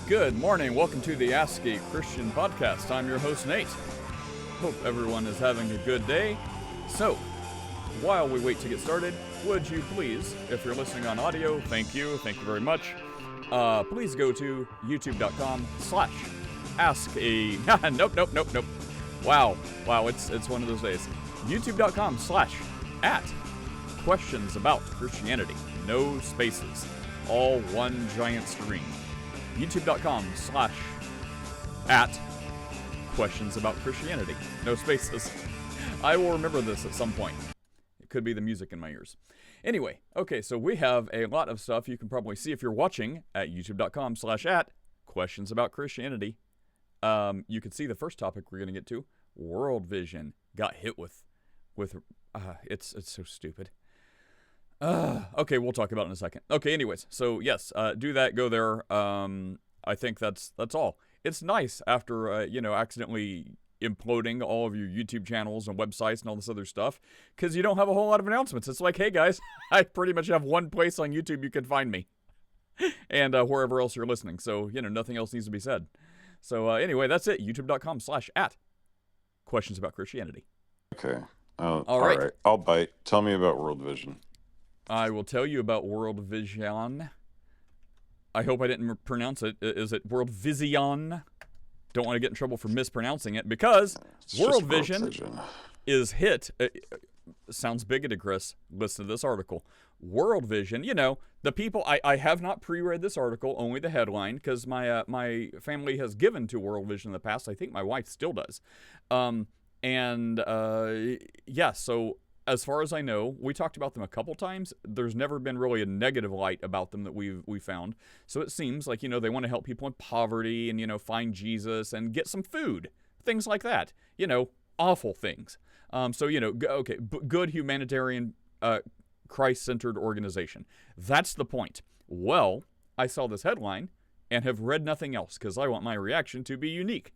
Good morning. Welcome to the Ask a Christian podcast. I'm your host, Nate. Hope everyone is having a good day. So, while we wait to get started, would you please, if you're listening on audio, thank you very much. Please go to youtube.com/ask a nope. Wow, it's one of those days. youtube.com/@questions about Christianity. No spaces. All one giant screen. youtube.com/@questions about Christianity. No spaces. I will remember this at some point. It could be the music in my ears. Anyway, okay, so we have a lot of stuff you can probably see if you're watching at youtube.com/@questions about Christianity. You can see the first topic we're going to get to, world vision. Got hit with it's so stupid. Okay, we'll talk about it in a second. Okay, anyways, so yes, do that, go there. I think that's all. It's nice after, accidentally imploding all of your YouTube channels and websites and all this other stuff, because you don't have a whole lot of announcements. It's like, hey guys, I pretty much have one place on YouTube you can find me, and wherever else you're listening. So, nothing else needs to be said. So anyway, that's it. youtube.com/@questions about Christianity. Okay. All right. I'll bite. Tell me about World Vision. I will tell you about World Vision. I hope I didn't pronounce it. Is it World Vision? Don't want to get in trouble for mispronouncing it, because World Vision is hit. Sounds bigoted, Chris. Listen to this article. World Vision, the people, I have not pre-read this article, only the headline, because my family has given to World Vision in the past. I think my wife still does. So as far as I know, we talked about them a couple times. There's never been really a negative light about them that we found. So it seems like, they want to help people in poverty and, find Jesus and get some food, things like that. Awful things. Good humanitarian, Christ-centered organization. That's the point. Well, I saw this headline and have read nothing else because I want my reaction to be unique.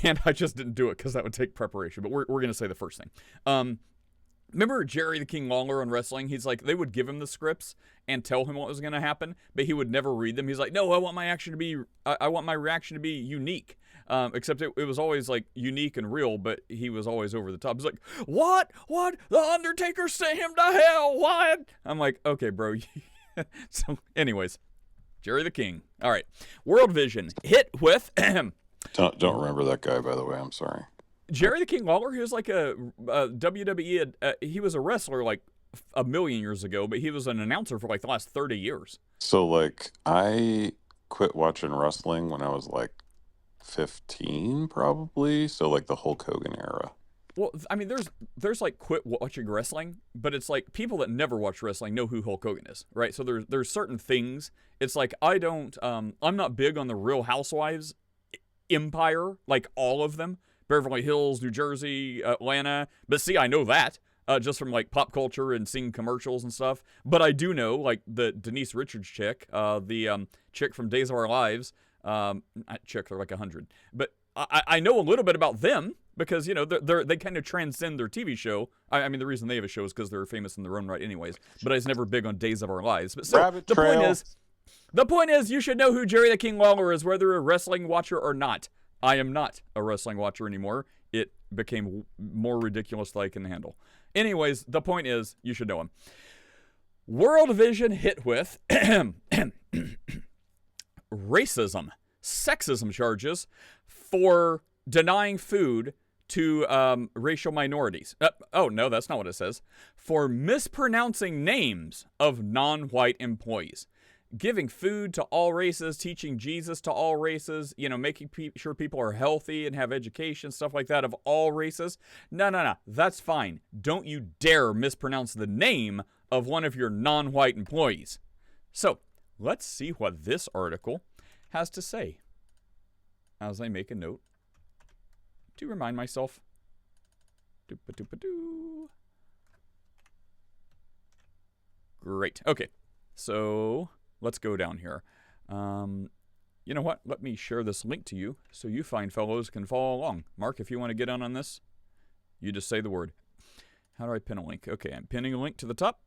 And I just didn't do it because that would take preparation. But we're going to say the first thing. Remember Jerry the King Lawler on wrestling? He's like, they would give him the scripts and tell him what was going to happen, but he would never read them. He's like, no, I want my reaction to be unique. Except it was always like unique and real, but he was always over the top. He's like, what? The Undertaker sent him to hell. What? I'm like, okay, bro. So anyways, Jerry the King. All right. World Vision hit with... Don't remember that guy, by the way. I'm sorry. Jerry the King Lawler, he was like a WWE, he was a wrestler like a million years ago, but he was an announcer for like the last 30 years. So I quit watching wrestling when I was 15 probably. So the Hulk Hogan era. Well, I mean, there's quit watching wrestling, but it's like people that never watch wrestling know who Hulk Hogan is, right? So there's certain things. It's like I'm not big on the Real Housewives empire, like all of them. Beverly Hills, New Jersey, Atlanta. But see, I know that just from pop culture and seeing commercials and stuff. But I do know the Denise Richards chick, the chick from Days of Our Lives. Chick, they're like 100. But I know a little bit about them because they kind of transcend their TV show. I mean, the reason they have a show is because they're famous in their own right, anyways. But I was never big on Days of Our Lives. But so the point is, you should know who Jerry the King Lawler is, whether you're a wrestling watcher or not. I am not a wrestling watcher anymore. It became more ridiculous than I can handle. Anyways, the point is, you should know him. World Vision hit with racism, sexism charges for denying food to racial minorities. Oh, no, that's not what it says. For mispronouncing names of non-white employees. Giving food to all races, teaching Jesus to all races, making sure people are healthy and have education, stuff like that of all races. No. That's fine. Don't you dare mispronounce the name of one of your non-white employees. So, let's see what this article has to say. As I make a note to remind myself. Great. Okay. So... let's go down here. You know what? Let me share this link to you so you fine fellows can follow along. Mark, if you want to get on this, you just say the word. How do I pin a link? Okay, I'm pinning a link to the top.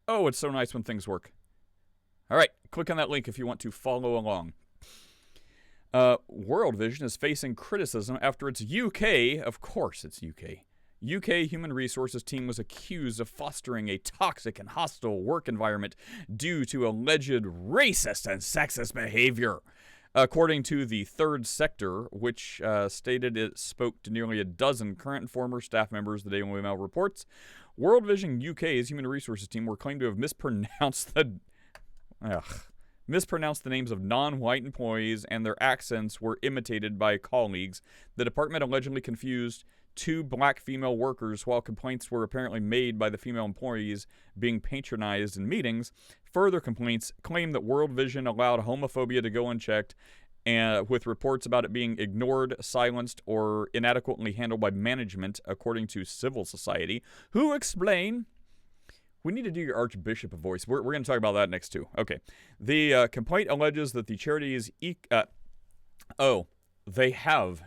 Oh, it's so nice when things work. All right, click on that link if you want to follow along. World Vision is facing criticism after its UK, of course it's UK Human Resources team was accused of fostering a toxic and hostile work environment due to alleged racist and sexist behavior. According to the Third Sector, which stated it spoke to nearly a dozen current and former staff members, the Daily Mail reports, World Vision UK's Human Resources team were claimed to have mispronounced the names of non-white employees, and their accents were imitated by colleagues. The department allegedly confused two black female workers, while complaints were apparently made by the female employees being patronized in meetings. Further complaints claim that World Vision allowed homophobia to go unchecked, and with reports about it being ignored, silenced, or inadequately handled by management, according to civil society, who explain... We need to do your Archbishop voice. We're going to talk about that next, too. Okay. The complaint alleges that the charity is... they have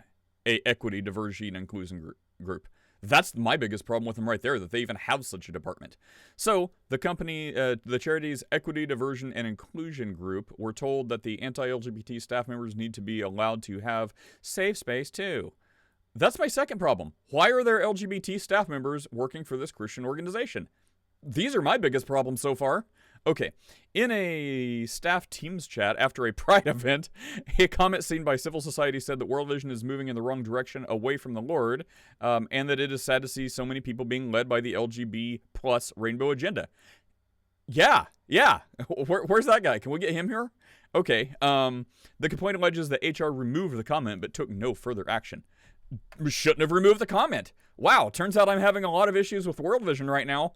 a equity, diversity, and inclusion group. That's my biggest problem with them right there, that they even have such a department. So, the company, the charity's Equity, Diversion, and Inclusion Group were told that the anti-LGBT staff members need to be allowed to have safe space, too. That's my second problem. Why are there LGBT staff members working for this Christian organization? These are my biggest problems so far. Okay, in a staff Teams chat after a Pride event, a comment seen by civil society said that World Vision is moving in the wrong direction away from the Lord, and that it is sad to see so many people being led by the LGBT plus rainbow agenda. Yeah. Where's that guy? Can we get him here? Okay, the complaint alleges that HR removed the comment but took no further action. We shouldn't have removed the comment. Wow, turns out I'm having a lot of issues with World Vision right now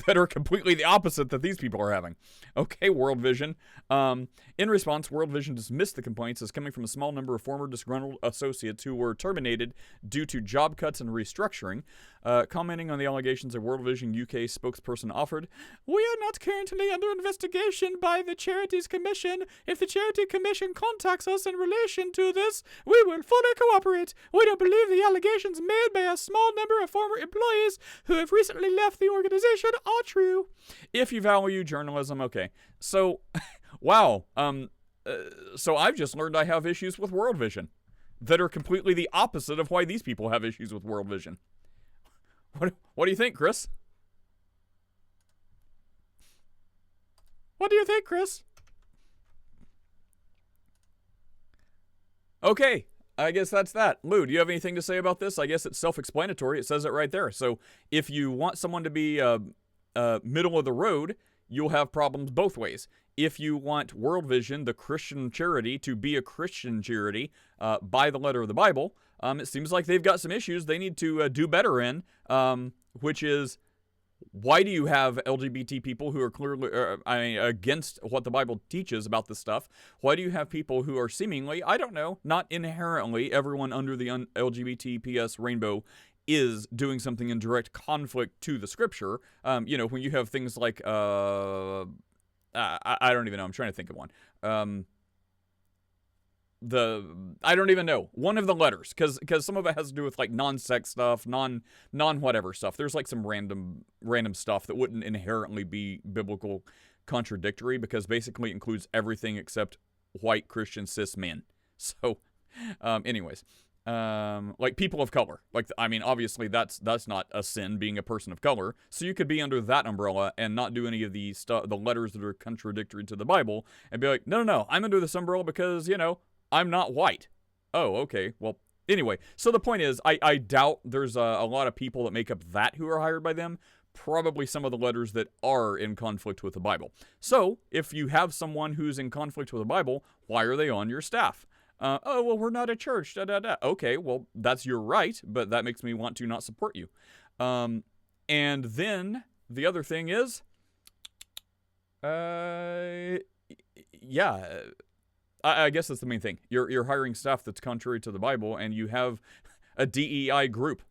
that are completely the opposite that these people are having. Okay, World Vision. In response, World Vision dismissed the complaints as coming from a small number of former disgruntled associates who were terminated due to job cuts and restructuring. Commenting on the allegations, a World Vision UK spokesperson offered, "We are not currently under investigation by the Charities Commission. If the Charity Commission contacts us in relation to this, we will fully cooperate. We don't believe the allegations made by a small number of former employees who have recently left the organization are true." If you value journalism, okay. So, wow. So I've just learned I have issues with World Vision that are completely the opposite of why these people have issues with World Vision. What do you think, Chris? What do you think, Chris? Okay, I guess that's that. Lou, do you have anything to say about this? I guess it's self-explanatory. It says it right there. So if you want someone to be middle of the road, you'll have problems both ways. If you want World Vision, the Christian charity, to be a Christian charity by the letter of the Bible, it seems like they've got some issues they need to do better in, which is, why do you have LGBT people who are clearly against what the Bible teaches about this stuff? Why do you have people who are seemingly, I don't know, not inherently everyone under the LGBTPS rainbow is doing something in direct conflict to the scripture? When you have things like, I don't even know, I'm trying to think of one. I don't even know. One of the letters, because some of it has to do with like non-sex stuff, non-whatever stuff. There's like some random stuff that wouldn't inherently be biblical contradictory, because basically it includes everything except white Christian cis men. So, anyways, like people of color. Like, I mean, obviously that's not a sin, being a person of color. So you could be under that umbrella and not do any of the letters that are contradictory to the Bible, and be like, no, I'm under this umbrella because, I'm not white. Oh, okay. Well, anyway, so the point is, I doubt there's a lot of people that make up that who are hired by them. Probably some of the letters that are in conflict with the Bible. So, if you have someone who's in conflict with the Bible, why are they on your staff? Well, we're not a church, Okay, well, that's your right, but that makes me want to not support you. And then, the other thing is, I guess that's the main thing. You're hiring staff that's contrary to the Bible, and you have a DEI group.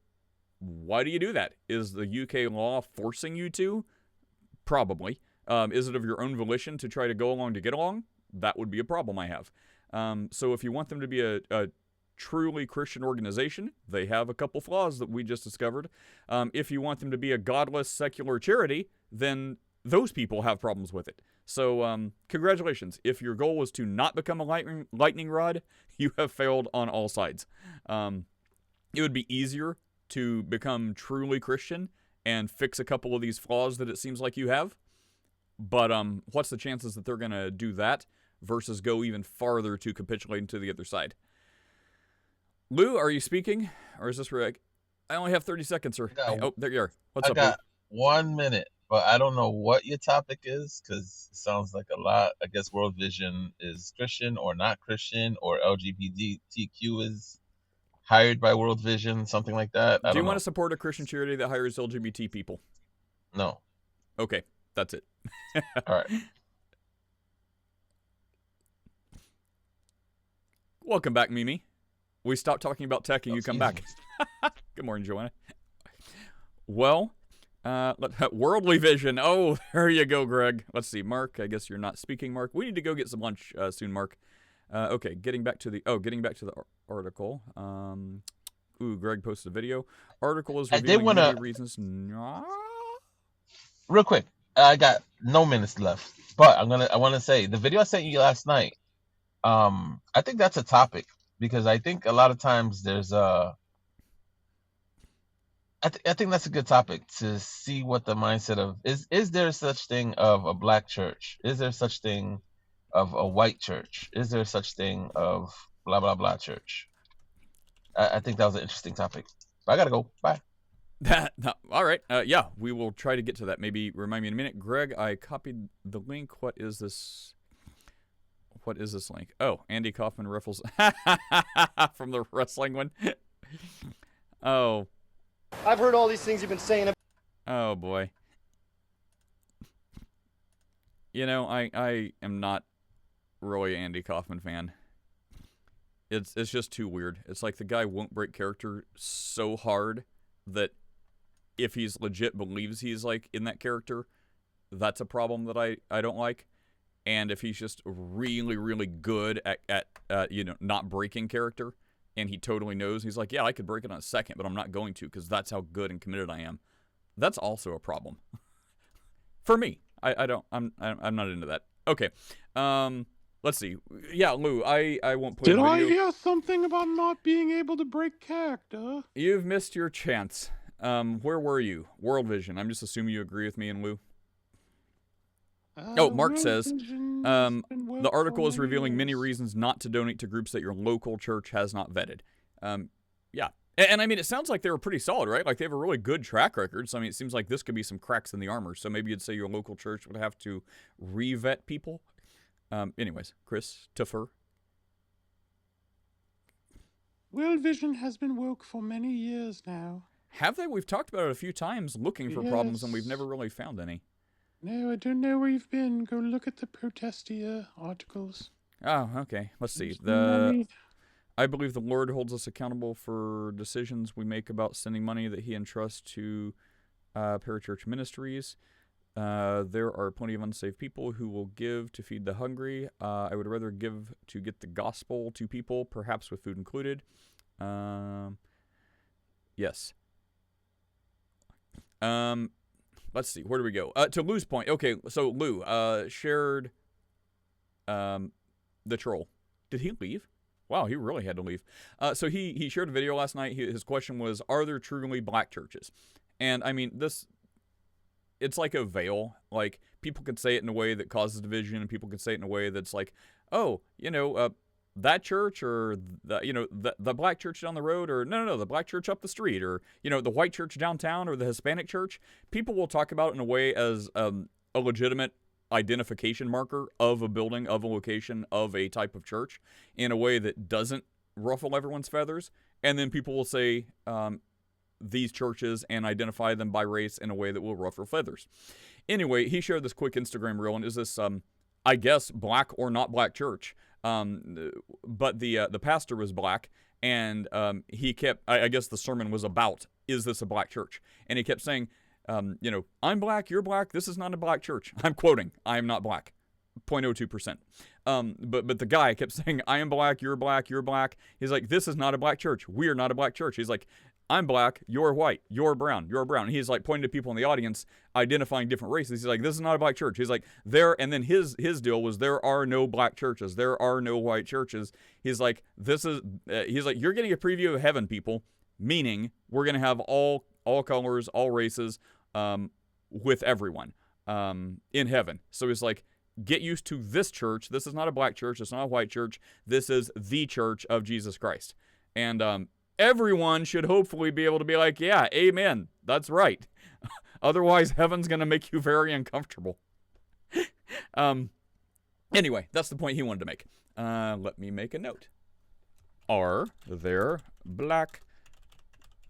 Why do you do that? Is the UK law forcing you to? Probably. Is it of your own volition to try to go along to get along? That would be a problem I have. So if you want them to be a truly Christian organization, they have a couple flaws that we just discovered. If you want them to be a godless, secular charity, then those people have problems with it. So, congratulations. If your goal was to not become a lightning rod, you have failed on all sides. It would be easier to become truly Christian and fix a couple of these flaws that it seems like you have. But what's the chances that they're going to do that versus go even farther to capitulating to the other side? Lou, are you speaking? Or is this Rick? I only have 30 seconds, sir. Oh, there you are. What's I up, Lou? got 1 minute, but I don't know what your topic is because it sounds like a lot. I guess World Vision is Christian or not Christian, or LGBTQ is hired by World Vision, something like that. Do you want to support a Christian charity that hires LGBT people? No. Okay, that's it. All right. Welcome back, Mimi. We stopped talking about tech and you come back. Jesus. Good morning, Joanna. Well, Worldly Vision. Oh, there you go, Greg. Let's see, Mark. I guess you're not speaking, Mark. We need to go get some lunch soon, Mark. Okay, getting back to the article. Greg posted a video. Article is revealing many reasons. Real quick, I got no minutes left, but I want to say the video I sent you last night. I think that's a topic because I think a lot of times there's I think that's a good topic to see what the mindset of is there such thing of a black church? Is there such thing of a white church? Is there such thing of blah blah blah church? I think that was an interesting topic. But I gotta go. Bye. All right. Yeah, we will try to get to that. Maybe remind me in a minute. Greg, I copied the link. What is this? What is this link? Oh, Andy Kaufman ruffles from the wrestling one. Oh. I've heard all these things you've been saying. Oh boy. You know, I am not really an Andy Kaufman fan. It's just too weird. It's like the guy won't break character so hard that if he's legit believes he's like in that character, that's a problem that I don't like. And if he's just really, really good at not breaking character, and he totally knows, he's like, yeah, I could break it on a second, but I'm not going to because that's how good and committed I am. That's also a problem. For me. I'm not into that. Okay. Let's see. Yeah, Lou, I won't play the video. Did I hear something about not being able to break character? You've missed your chance. Where were you? World Vision. I'm just assuming you agree with me and Lou. Mark says, the article is revealing many reasons not to donate to groups that your local church has not vetted. Yeah. And I mean, it sounds like they were pretty solid, right? Like they have a really good track record. So, I mean, it seems like this could be some cracks in the armor. So maybe you'd say your local church would have to re-vet people. Anyways, Chris, Tuffer. World Vision has been woke for many years now. Have they? We've talked about it a few times looking for problems, and we've never really found any. No, I don't know where you've been. Go look at the Protestia articles. Oh, okay. Let's see. I believe the Lord holds us accountable for decisions we make about sending money that he entrusts to parachurch ministries. There are plenty of unsaved people who will give to feed the hungry. I would rather give to get the gospel to people, perhaps with food included. Yes. Let's see. Where do we go? To Lou's point. Okay, so Lou shared the troll. Did he leave? Wow, he really had to leave. So he shared a video last night. His question was, are there truly black churches? And I mean, it's like a veil. Like, people can say it in a way that causes division, and people can say it in a way that's like, oh, that church, or the black church down the road, or no, the black church up the street, or the white church downtown, or the Hispanic church. People will talk about it in a way as a legitimate identification marker of a building, of a location, of a type of church, in a way that doesn't ruffle everyone's feathers. And then people will say these churches and identify them by race in a way that will ruffle feathers. Anyway, he shared this quick Instagram reel, and is this I guess black or not black church. But the pastor was black, and he kept, I guess the sermon was about, is this a black church? And he kept saying, I'm black, you're black, this is not a black church. I'm quoting, I am not black, 0.02%. But the guy kept saying, I am black, you're black, you're black. He's like, this is not a black church. We are not a black church. He's like, I'm black, you're white, you're brown, you're brown. And he's like pointing to people in the audience, identifying different races. He's like, this is not a black church. He's like, and then his deal was, there are no black churches, there are no white churches. He's like, you're getting a preview of heaven, people, meaning we're going to have all colors, all races, with everyone in heaven. So he's like, get used to this church. This is not a black church. It's not a white church. This is the church of Jesus Christ. And everyone should hopefully be able to be like, yeah, amen. That's right. Otherwise, heaven's going to make you very uncomfortable. Anyway, that's the point he wanted to make. Let me make a note. Are there black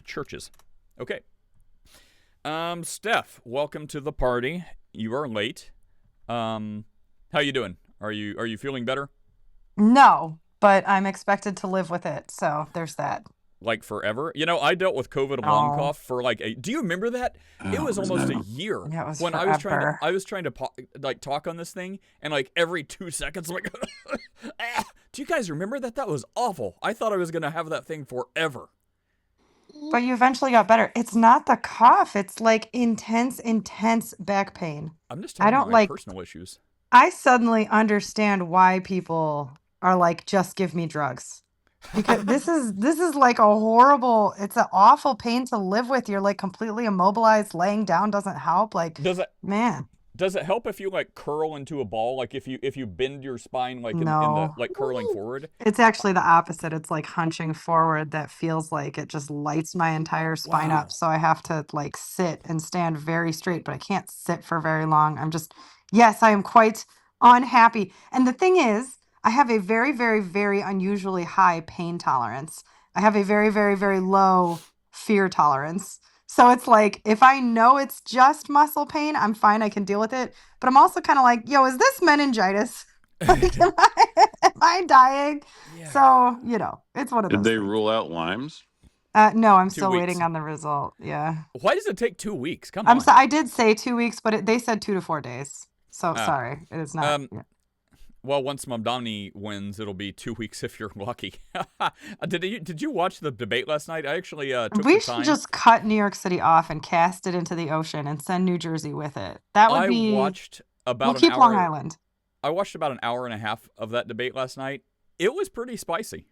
churches? Okay. Steph, welcome to the party. You are late. How you doing? Are you feeling better? No, but I'm expected to live with it, so there's that. Like forever? You know, I dealt with COVID long cough for like do you remember that? It was almost a year. Yeah, it was when forever. I was trying to like talk on this thing, and like every 2 seconds I'm like do you guys remember that? That was awful. I thought I was going to have that thing forever. But you eventually got better. It's not the cough. It's like intense back pain. I'm just talking about my personal issues. I suddenly understand why people are like, just give me drugs. Because this is like it's an awful pain to live with. You're like completely immobilized. Laying down doesn't help. Like, Does it help if you like curl into a ball? Like if you bend your spine like in the like curling forward? It's actually the opposite. It's like hunching forward that feels like it just lights my entire spine up. So I have to like sit and stand very straight, but I can't sit for very long. Yes, I am quite unhappy. And the thing is, I have a very, very, very unusually high pain tolerance. I have a very, very, very low fear tolerance. So it's like, if I know it's just muscle pain, I'm fine. I can deal with it. But I'm also kind of like, yo, is this meningitis? Like, am I dying? Yeah. So, it's one of those. Did they rule out Lyme's? No, I'm 2 still weeks. waiting on the result. Yeah. Why does it take 2 weeks? Come on. I did say 2 weeks, but they said 2 to 4 days. So sorry, it is not. Well, once Mamdani wins, it'll be 2 weeks if you're lucky. Did you watch the debate last night? I actually took the time. We should just cut New York City off and cast it into the ocean and send New Jersey with it. That would be. I watched about we'll keep Long Island. I watched about an hour and a half of that debate last night. It was pretty spicy.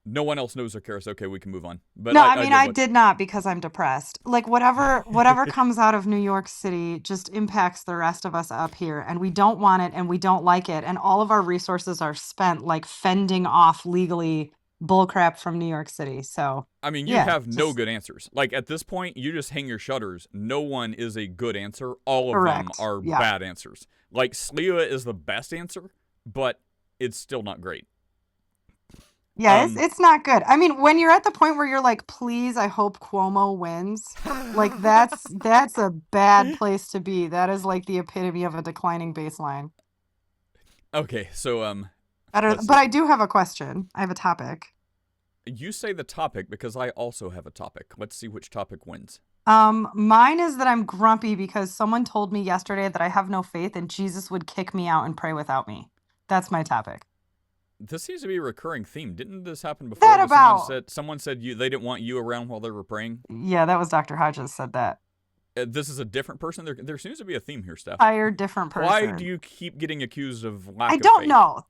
No one else knows or cares. Okay, we can move on. But no, I did not because I'm depressed. Like whatever comes out of New York City just impacts the rest of us up here, and we don't want it and we don't like it, and all of our resources are spent like fending off legally bullcrap from New York City. So you have no good answers. Like at this point, you just hang your shutters. No one is a good answer. All of them are bad answers. Like Sliwa is the best answer, but it's still not great. Yeah, it's not good. I mean, when you're at the point where you're like, please, I hope Cuomo wins, like that's a bad place to be. That is like the epitome of a declining baseline. Okay, so but I do have a question. I have a topic. You say the topic because I also have a topic. Let's see which topic wins. Mine is that I'm grumpy because someone told me yesterday that I have no faith and Jesus would kick me out and pray without me. That's my topic. This seems to be a recurring theme. Didn't this happen before? Someone said they didn't want you around while they were praying? Yeah, that was Dr. Hodges said that. This is a different person? There seems to be a theme here, Steph. Different person. Why do you keep getting accused of lack of faith? I don't know.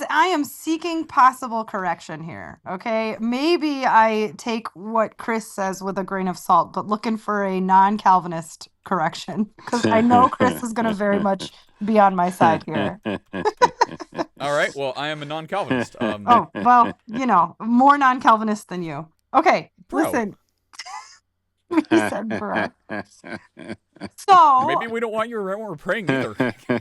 I am seeking possible correction here, okay? Maybe I take what Chris says with a grain of salt, but looking for a non-Calvinist correction, because I know Chris is going to very much be on my side here. All right, well, I am a non-Calvinist. More non-Calvinist than you. Okay, Bro. Listen. He said, bro. So maybe we don't want you around when we're praying either.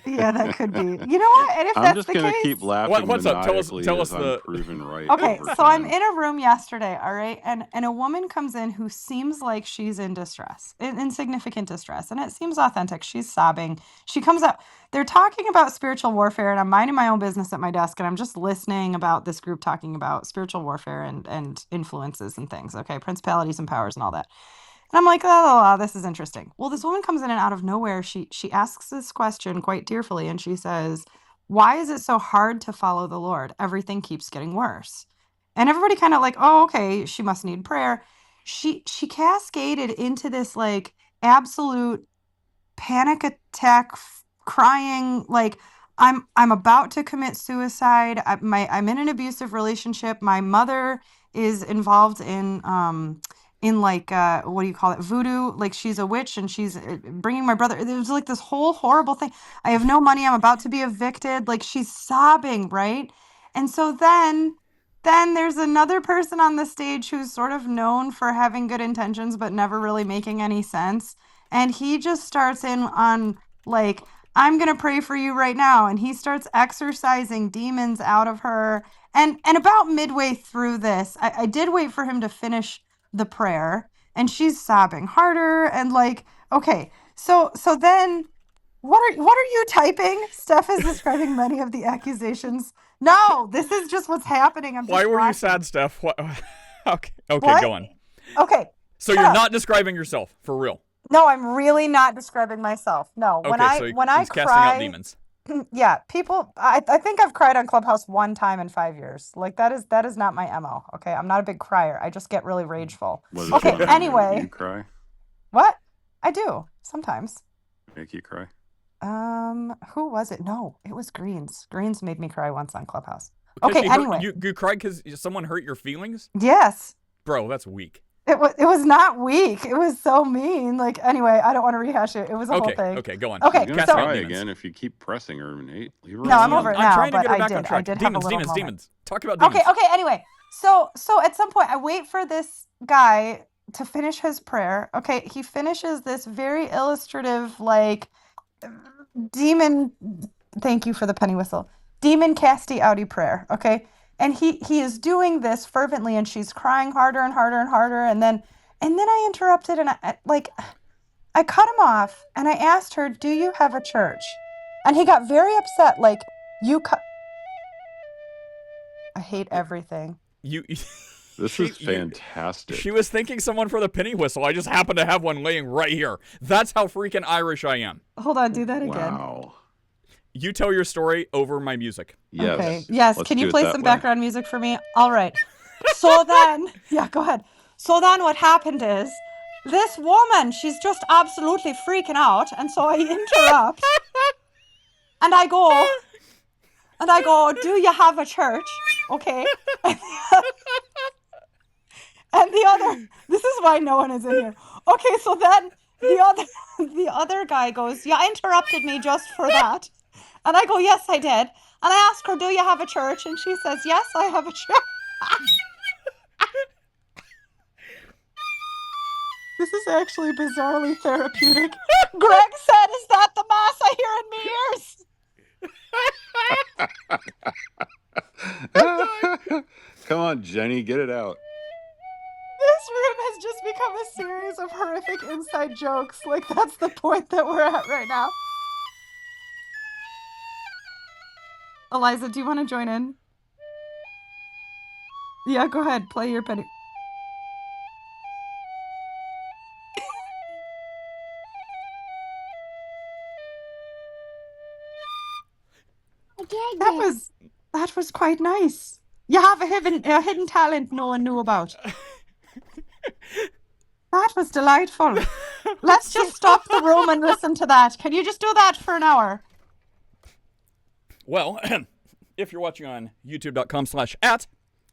Yeah, that could be. You know what? And if I'm that's just the gonna case, keep laughing. What's up? Tell us the proven right. Okay, so I'm in a room yesterday, all right, and a woman comes in who seems like she's in distress, in significant distress, and it seems authentic. She's sobbing. She comes up. They're talking about spiritual warfare, and I'm minding my own business at my desk, and I'm just listening about this group talking about spiritual warfare and influences and things. Okay, principalities and powers and all that. And I'm like, oh, this is interesting. Well, this woman comes in and out of nowhere. She asks this question quite tearfully, and she says, why is it so hard to follow the Lord? Everything keeps getting worse. And everybody kind of like, oh, okay, she must need prayer. She cascaded into this like absolute panic attack, crying like I'm about to commit suicide. I'm in an abusive relationship. My mother is involved in like what do you call it, voodoo, like she's a witch and she's bringing my brother. There's like this whole horrible thing. I have no money. I'm about to be evicted. Like she's sobbing, right? And so then there's another person on the stage who's sort of known for having good intentions but never really making any sense. And he just starts in on like, I'm going to pray for you right now. And he starts exorcising demons out of her. And about midway through this, I did wait for him to finish the prayer. And she's sobbing harder. And like, okay, so then what are you typing? Steph is describing many of the accusations. No, this is just what's happening. I'm just Why were you watching. sad, Steph? What? Okay, What? go on. Okay. So shut you're up. not describing yourself, for real? No, I'm really not describing myself. No, Okay, when I he's casting out cry, demons. yeah, people. I think I've cried on Clubhouse one time in 5 years. Like that is not my MO. Okay, I'm not a big crier. I just get really rageful. Was Okay, it anyway. you cry? What? I do sometimes. Make you cry? Who was it? No, it was Greens. Greens made me cry once on Clubhouse. Because Okay, anyway. you cried because someone hurt your feelings? Yes. Bro, that's weak. It was not weak. It was so mean. Like anyway, I don't want to rehash it. It was a whole thing. Okay, go on. Okay, She's gonna so- cry again if you keep pressing her, Nate. Leave her No, I'm alone. over it I'm now, trying to but get her I back did. on track. I did have a little moment. Demons. Talk about demons. Okay, anyway. So at some point I wait for this guy to finish his prayer. Okay, he finishes this very illustrative like demon, thank you for the penny whistle. Demon casty outy prayer, okay? And he is doing this fervently and she's crying harder and harder and harder and then I interrupted and I cut him off and I asked her, "Do you have a church?" And he got very upset like, I hate everything. This is fantastic. She was thanking someone for the penny whistle. I just happen to have one laying right here. That's how freaking Irish I am. Hold on, do that again. Wow. You tell your story over my music. Yes. Okay. Yes. Let's Can do you it play that some way. background music for me? All right. So then, yeah, go ahead. So then what happened is this woman, she's just absolutely freaking out. And so I interrupt and I go, "Do you have a church?" Okay. And the other, this is why no one is in here. Okay. So then the other guy goes, "Yeah, interrupted me just for that." And I go, "Yes, I did." And I ask her, "Do you have a church?" And she says, "Yes, I have a church." This is actually bizarrely therapeutic. Greg said, "Is that the mass I hear in my ears?" Come on, Jenny, get it out. This room has just become a series of horrific inside jokes. Like, that's the point that we're at right now. Eliza, do you want to join in? Yeah, go ahead. Play your penny. That was quite nice. You have a hidden talent no one knew about. That was delightful. Let's just stop the room and listen to that. Can you just do that for an hour? Well, if you're watching on youtube.com/@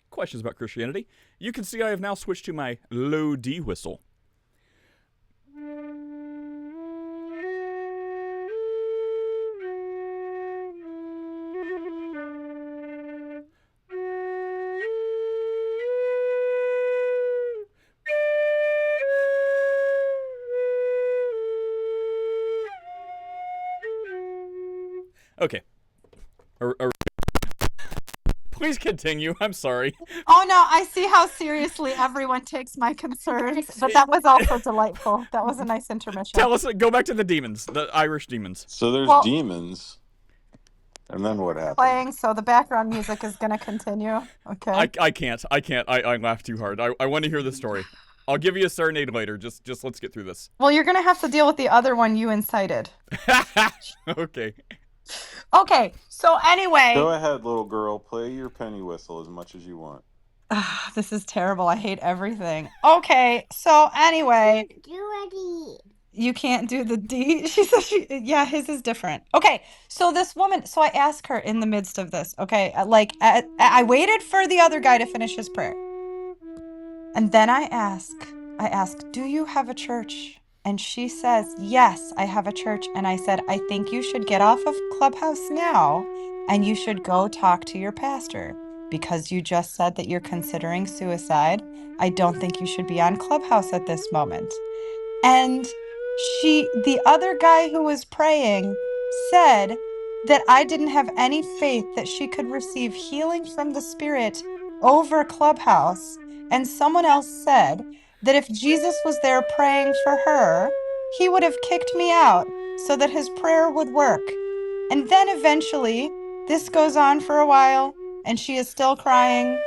questions about Christianity, you can see I have now switched to my low D whistle. Okay. Please continue. I'm sorry. Oh no, I see how seriously everyone takes my concerns, but that was also delightful. That was a nice intermission. Tell us. Go back to the demons, the Irish demons. So there's Well- demons. And then what happened? Playing, so the background music is going to continue. Okay. I can't. I laughed too hard. I want to hear the story. I'll give you a serenade later. Just let's get through this. Well, you're going to have to deal with the other one you incited. Okay. Okay, so anyway. Go ahead, little girl. Play your penny whistle as much as you want. This is terrible. I hate everything. Okay, so anyway, you can't do the D. She says, yeah, his is different. Okay, so this woman, so I asked her in the midst of this, okay, I waited for the other guy to finish his prayer. And then I ask, do you have a church? And she says, yes, I have a church. And I said, I think you should get off of Clubhouse now and you should go talk to your pastor because you just said that you're considering suicide. I don't think you should be on Clubhouse at this moment. And the other guy who was praying said that I didn't have any faith that she could receive healing from the Spirit over Clubhouse. And someone else said that if Jesus was there praying for her, he would have kicked me out so that his prayer would work. And then eventually, this goes on for a while, and she is still crying.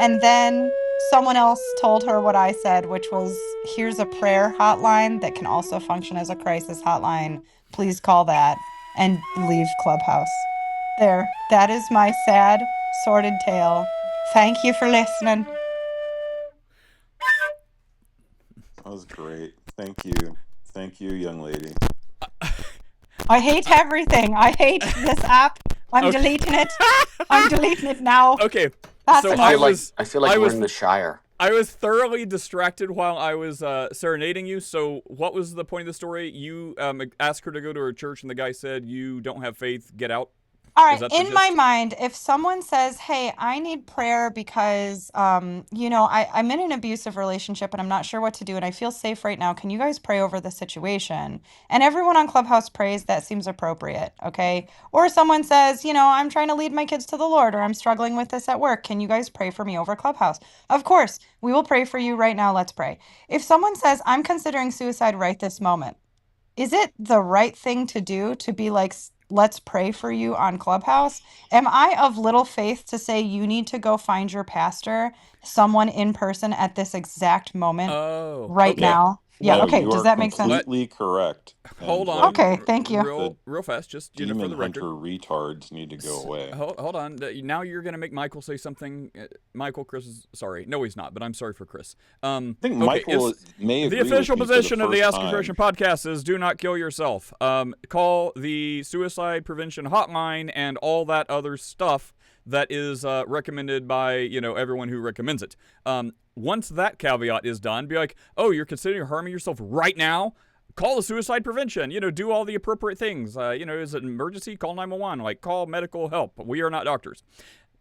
And then someone else told her what I said, which was, here's a prayer hotline that can also function as a crisis hotline. Please call that and leave Clubhouse. There, that is my sad, sordid tale. Thank you for listening. That was great. Thank you. Thank you, young lady. I hate everything. I hate this app. I'm deleting it. I'm deleting it now. Okay. That's So enough. I feel like we're in the Shire. I was thoroughly distracted while I was serenading you. So what was the point of the story? You asked her to go to her church, and the guy said, "You don't have faith. Get out." All Is right, that the in my gist? mind, if someone says, "Hey, I need prayer because, I'm in an abusive relationship and I'm not sure what to do and I feel safe right now. Can you guys pray over the situation?" And everyone on Clubhouse prays, that seems appropriate, okay? Or someone says, "I'm trying to lead my kids to the Lord or I'm struggling with this at work. Can you guys pray for me over Clubhouse?" Of course, we will pray for you right now. Let's pray. If someone says, "I'm considering suicide right this moment," is it the right thing to do to be like, let's pray for you on Clubhouse? Am I of little faith to say you need to go find your pastor, someone in person at this exact moment Oh, right okay. now? Yeah, No, Well, okay. you Does are that make sense? completely correct. hold And on. Okay, thank you. Real fast, just for demon the hunter record. retards need to go away. Hold on. Now you're gonna make Michael say something. Michael, Chris is sorry. No, he's not. But I'm sorry for Chris. I think Okay, Michael may agree the official with me for position of the first Desecration time. podcast is do not kill yourself. Call the suicide prevention hotline and all that other stuff that is recommended by everyone who recommends it. Once that caveat is done, be like, oh, you're considering harming yourself right now? Call the suicide prevention. Do all the appropriate things. Is it an emergency? Call 911. Like, call medical help. We are not doctors.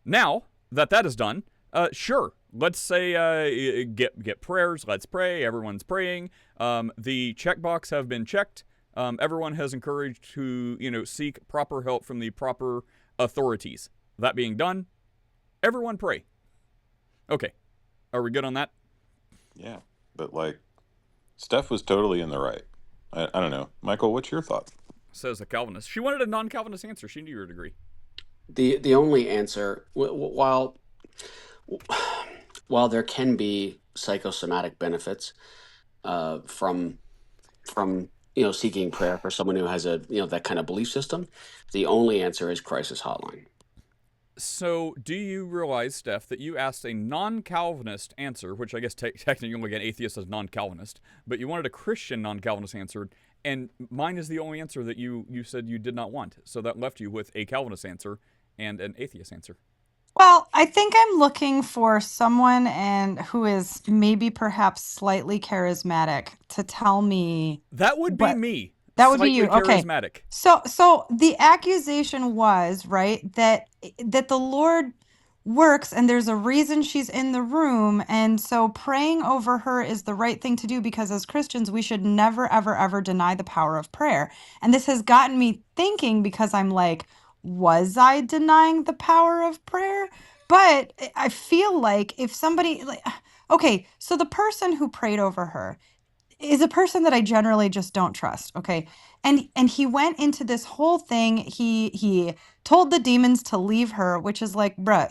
Now that is done, sure. Let's say get prayers. Let's pray. Everyone's praying. The checkbox have been checked. Everyone has encouraged to seek proper help from the proper authorities. That being done, everyone pray. Okay. Are we good on that? Yeah, but Steph was totally in the right. I don't know. Michael, what's your thought? Says the Calvinist. She wanted a non-Calvinist answer. She knew her degree. The only answer, while there can be psychosomatic benefits from seeking prayer for someone who has that kind of belief system, the only answer is crisis hotline. So, do you realize, Steph, that you asked a non-Calvinist answer, which I guess technically an atheist is non-Calvinist, but you wanted a Christian non-Calvinist answer, and mine is the only answer that you said you did not want. So that left you with a Calvinist answer and an atheist answer. Well, I think I'm looking for someone who is maybe perhaps slightly charismatic to tell me That would be me. That would be you. Okay. Charismatic. So the accusation was, right, that the Lord works and there's a reason she's in the room, and so praying over her is the right thing to do because as Christians we should never ever ever deny the power of prayer. And this has gotten me thinking because I'm like, was I denying the power of prayer? But I feel like if somebody okay, so the person who prayed over her is a person that I generally just don't trust. Okay. And he went into this whole thing. He told the demons to leave her, which is like, bruh,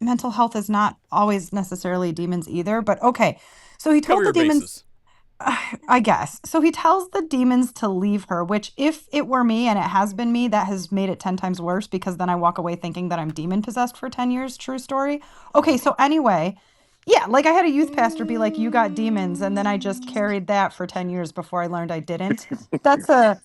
mental health is not always necessarily demons either, but okay. So he told Cover the your demons, bases. I guess. So he tells the demons to leave her, which if it were me, and it has been me, that has made it 10 times worse because then I walk away thinking that I'm demon possessed for 10 years. True story. Okay, so anyway, yeah, like I had a youth pastor be like, you got demons. And then I just carried that for 10 years before I learned I didn't. That's a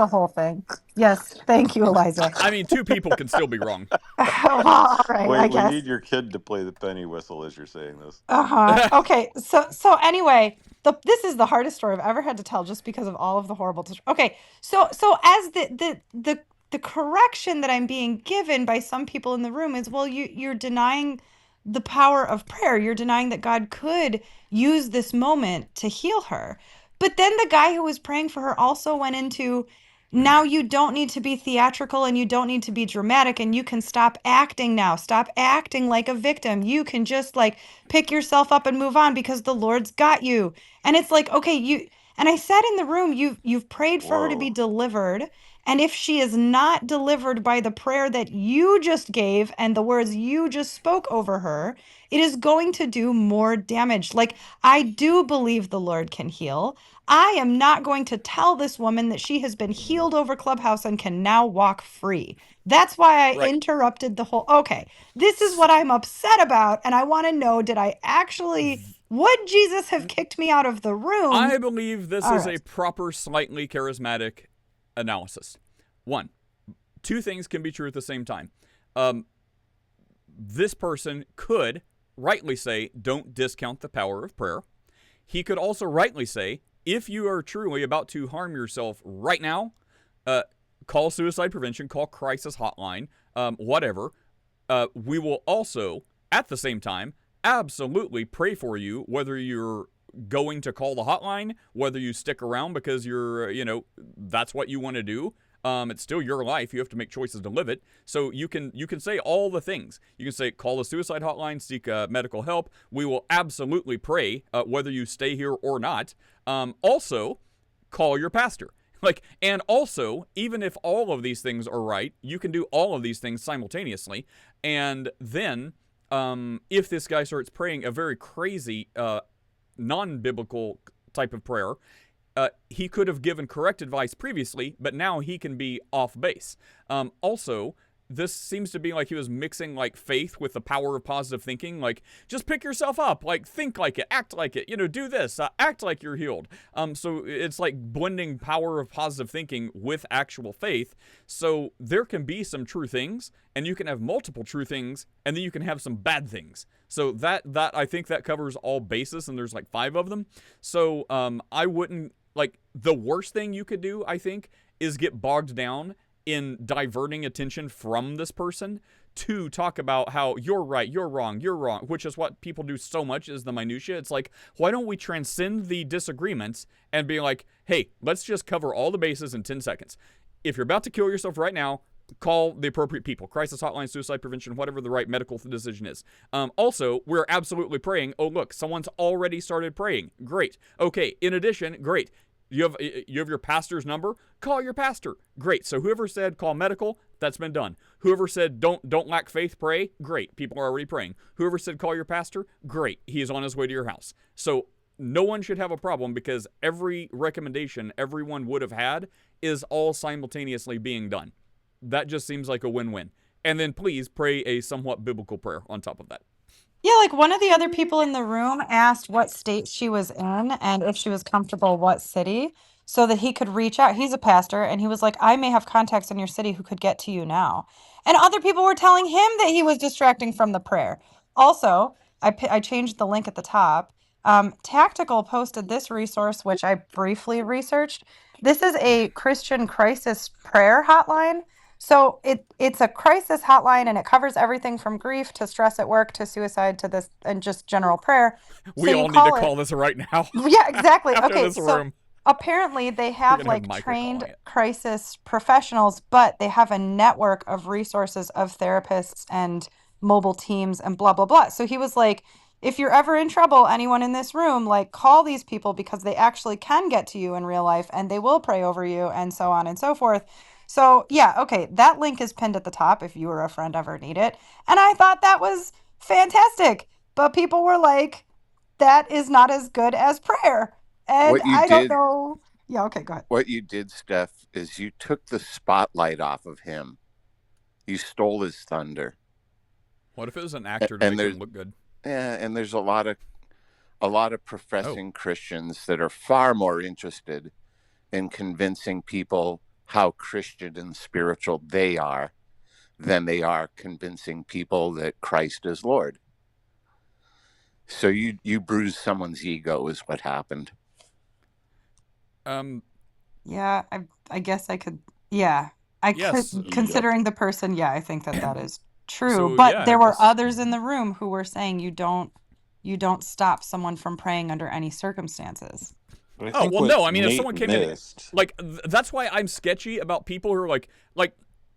whole thing. Yes. Thank you, Eliza. I mean, two people can still be wrong. Well, all right, I Wait, we guess. need your kid to play the penny whistle as you're saying this. Okay. So anyway, this is the hardest story I've ever had to tell just because of all of the horrible. Okay. So as the correction that I'm being given by some people in the room is, well, you're denying the power of prayer. You're denying that God could use this moment to heal her. But then the guy who was praying for her also went into, now you don't need to be theatrical and you don't need to be dramatic and you can stop acting now. Stop acting like a victim. You can just like pick yourself up and move on because the Lord's got you. And it's like, okay, and I said in the room, you've prayed for her to be Whoa. delivered. And if she is not delivered by the prayer that you just gave and the words you just spoke over her, it is going to do more damage. Like, I do believe the Lord can heal. I am not going to tell this woman that she has been healed over Clubhouse and can now walk free. That's why I Right. interrupted the whole. Okay, this is what I'm upset about. And I want to know, did I actually, would Jesus have kicked me out of the room? I believe this All is right. a proper, slightly charismatic analysis. One, two things can be true at the same time. This person could rightly say, don't discount the power of prayer. He could also rightly say, if you are truly about to harm yourself right now, call suicide prevention, call crisis hotline, whatever. We will also, at the same time, absolutely pray for you, whether you're going to call the hotline, whether you stick around because you're, that's what you want to do. It's still your life. You have to make choices to live it. So you can say all the things. You can say, call the suicide hotline, seek medical help. We will absolutely pray, whether you stay here or not. Also, call your pastor. And also, even if all of these things are right, you can do all of these things simultaneously. And then, if this guy starts praying a very crazy, non-biblical type of prayer, he could have given correct advice previously, but now he can be off base. Also, this seems to be like he was mixing like faith with the power of positive thinking. Like, just pick yourself up, like think like it, act like it, do this, act like you're healed. So it's like blending power of positive thinking with actual faith. So there can be some true things, and you can have multiple true things, and then you can have some bad things. So that I think that covers all bases, and there's like 5 of them. So I wouldn't, like, the worst thing you could do, I think, is get bogged down in diverting attention from this person to talk about how you're right, you're wrong, which is what people do so much, is the minutia. It's like, why don't we transcend the disagreements and be like, hey, let's just cover all the bases in 10 seconds. If you're about to kill yourself right now, call the appropriate people. Crisis hotline, suicide prevention, whatever the right medical decision is. Also, we're absolutely praying. Oh, look, someone's already started praying. Great. Okay, in addition, great. You have your pastor's number? Call your pastor. Great. So whoever said call medical, that's been done. Whoever said don't lack faith, pray, great. People are already praying. Whoever said call your pastor, great. He is on his way to your house. So no one should have a problem, because every recommendation everyone would have had is all simultaneously being done. That just seems like a win-win. And then please pray a somewhat biblical prayer on top of that. Yeah, like one of the other people in the room asked what state she was in and if she was comfortable what city, so that he could reach out. He's a pastor, and he was like, I may have contacts in your city who could get to you now. And other people were telling him that he was distracting from the prayer. Also, I changed the link at the top. Tactical posted this resource, which I briefly researched. This is a Christian crisis prayer hotline. So it's a crisis hotline, and it covers everything from grief to stress at work to suicide to this and just general prayer. We So you all need to call it. call this right now. Yeah, exactly. After Okay, this so room. apparently they We're have gonna have like Michael trained calling it. crisis professionals, but they have a network of resources of therapists and mobile teams and blah blah blah. So he was like, if you're ever in trouble, anyone in this room, like call these people because they actually can get to you in real life and they will pray over you and so on and so forth. So yeah, okay, that link is pinned at the top if you or a friend ever need it. And I thought that was fantastic. But people were like, that is not as good as prayer. And What you I don't did, know. Yeah, okay, go ahead. what you did, Steph, is you took the spotlight off of him. You stole his thunder. What if it was an actor to And make there's him look good? and there's a lot of professing Christians that are far more interested in convincing people how Christian and spiritual they are than they are convincing people that Christ is Lord. So you bruised someone's ego is what happened. Yeah, I guess I could. Yeah, Yes. considering the person. Yeah, I think that is true. So, But yeah, I there were guess- others in the room who were saying you don't stop someone from praying under any circumstances. But I Oh, think well, what no. I mean, if Nate someone came in, missed, like, that's why I'm sketchy about people who are like,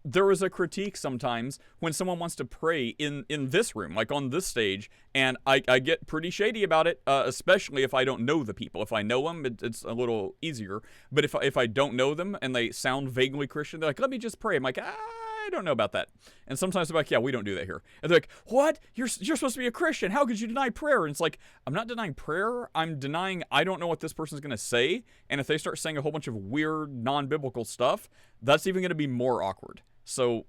there is a critique sometimes when someone wants to pray in this room, like on this stage, and I get pretty shady about it, especially if I don't know the people. If I know them, it's a little easier. But if I don't know them and they sound vaguely Christian, they're like, let me just pray. I'm like, I don't know about that. And sometimes they're like, yeah, we don't do that here. And they're like, what? You're supposed to be a Christian. How could you deny prayer? And it's like, I'm not denying prayer. I'm denying I don't know what this person's going to say. And if they start saying a whole bunch of weird, non-biblical stuff, that's even going to be more awkward. So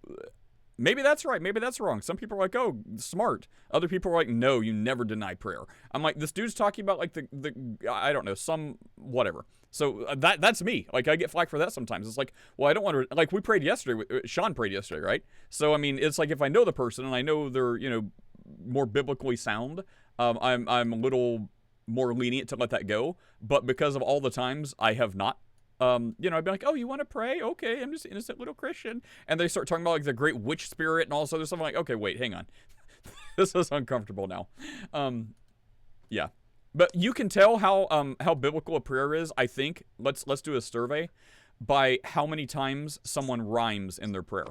maybe that's right. Maybe that's wrong. Some people are like, oh, smart. Other people are like, no, you never deny prayer. I'm like, this dude's talking about like the I don't know, some whatever. So that's me. Like, I get flack for that sometimes. It's like, well, I don't want to, like, we prayed yesterday. Sean prayed yesterday, right? So, I mean, it's like if I know the person and I know they're, more biblically sound, I'm a little more lenient to let that go. But because of all the times I have not, I'd be like, oh, you want to pray? Okay, I'm just an innocent little Christian. And they start talking about, like, the great witch spirit and all this other stuff. I'm like, okay, wait, hang on. This is uncomfortable now. Yeah. But you can tell how biblical a prayer is, I think. Let's do a survey by how many times someone rhymes in their prayer.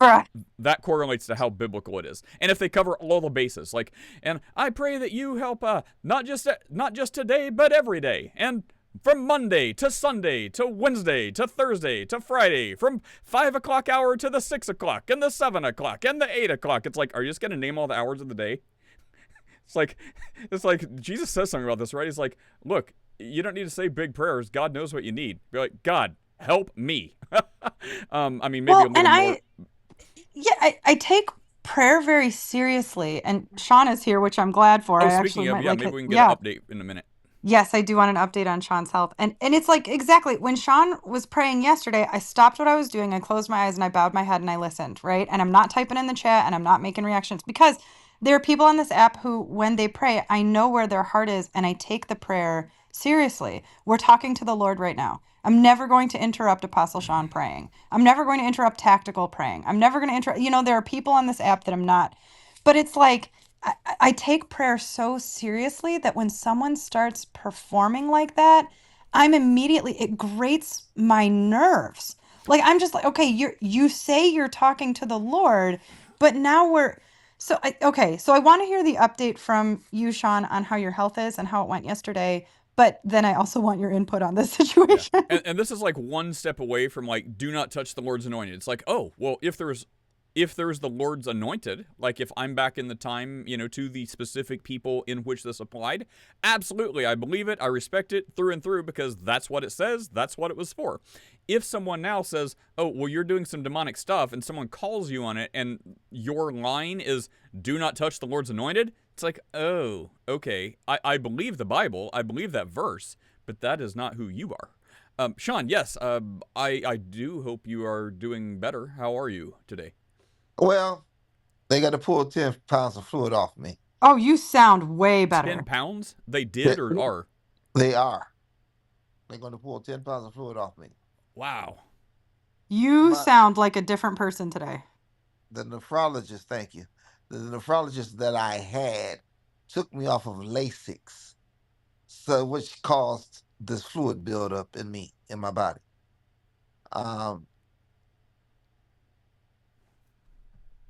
Right. That correlates to how biblical it is. And if they cover all the bases, like, and I pray that you help not just today, but every day. And from Monday to Sunday to Wednesday to Thursday to Friday, from 5 o'clock hour to the 6 o'clock and the 7 o'clock and the 8 o'clock. It's like, are you just going to name all the hours of the day? It's like Jesus says something about this, right? He's like, look, you don't need to say big prayers. God knows what you need. Be like, God, help me. I mean, maybe a little more. I take prayer very seriously, and Sean is here, which I'm glad for. Oh, I speaking actually of, might yeah, like maybe it. we can get an update in a minute. Yes, I do want an update on Sean's health. And it's like exactly when Sean was praying yesterday, I stopped what I was doing, I closed my eyes and I bowed my head and I listened, right? And I'm not typing in the chat and I'm not making reactions because there are people on this app who, when they pray, I know where their heart is and I take the prayer seriously. We're talking to the Lord right now. I'm never going to interrupt Apostle Sean praying. I'm never going to interrupt tactical praying. I'm never going to interrupt, there are people on this app that I'm not, but it's like, I take prayer so seriously that when someone starts performing like that, it grates my nerves. Like, I'm just like, okay, you say you're talking to the Lord, but now so I want to hear the update from you, Sean, on how your health is and how it went yesterday. But then I also want your input on this situation. Yeah. And this is like one step away from like, do not touch the Lord's anointed. It's like, oh, well, if there's the Lord's anointed, like if I'm back in the time, to the specific people in which this applied, absolutely, I believe it, I respect it through and through because that's what it says, that's what it was for. If someone now says, oh, well, you're doing some demonic stuff, and someone calls you on it, and your line is, do not touch the Lord's anointed, it's like, oh, okay, I believe the Bible, I believe that verse, but that is not who you are. Sean, yes, I do hope you are doing better. How are you today? Well, they got to pull 10 pounds of fluid off me. Oh, you sound way better. 10 pounds? They did or are? They are. They're going to pull 10 pounds of fluid off me. Wow. You sound like a different person today. The nephrologist, thank you. The nephrologist that I had took me off of Lasix, which caused this fluid buildup in my body.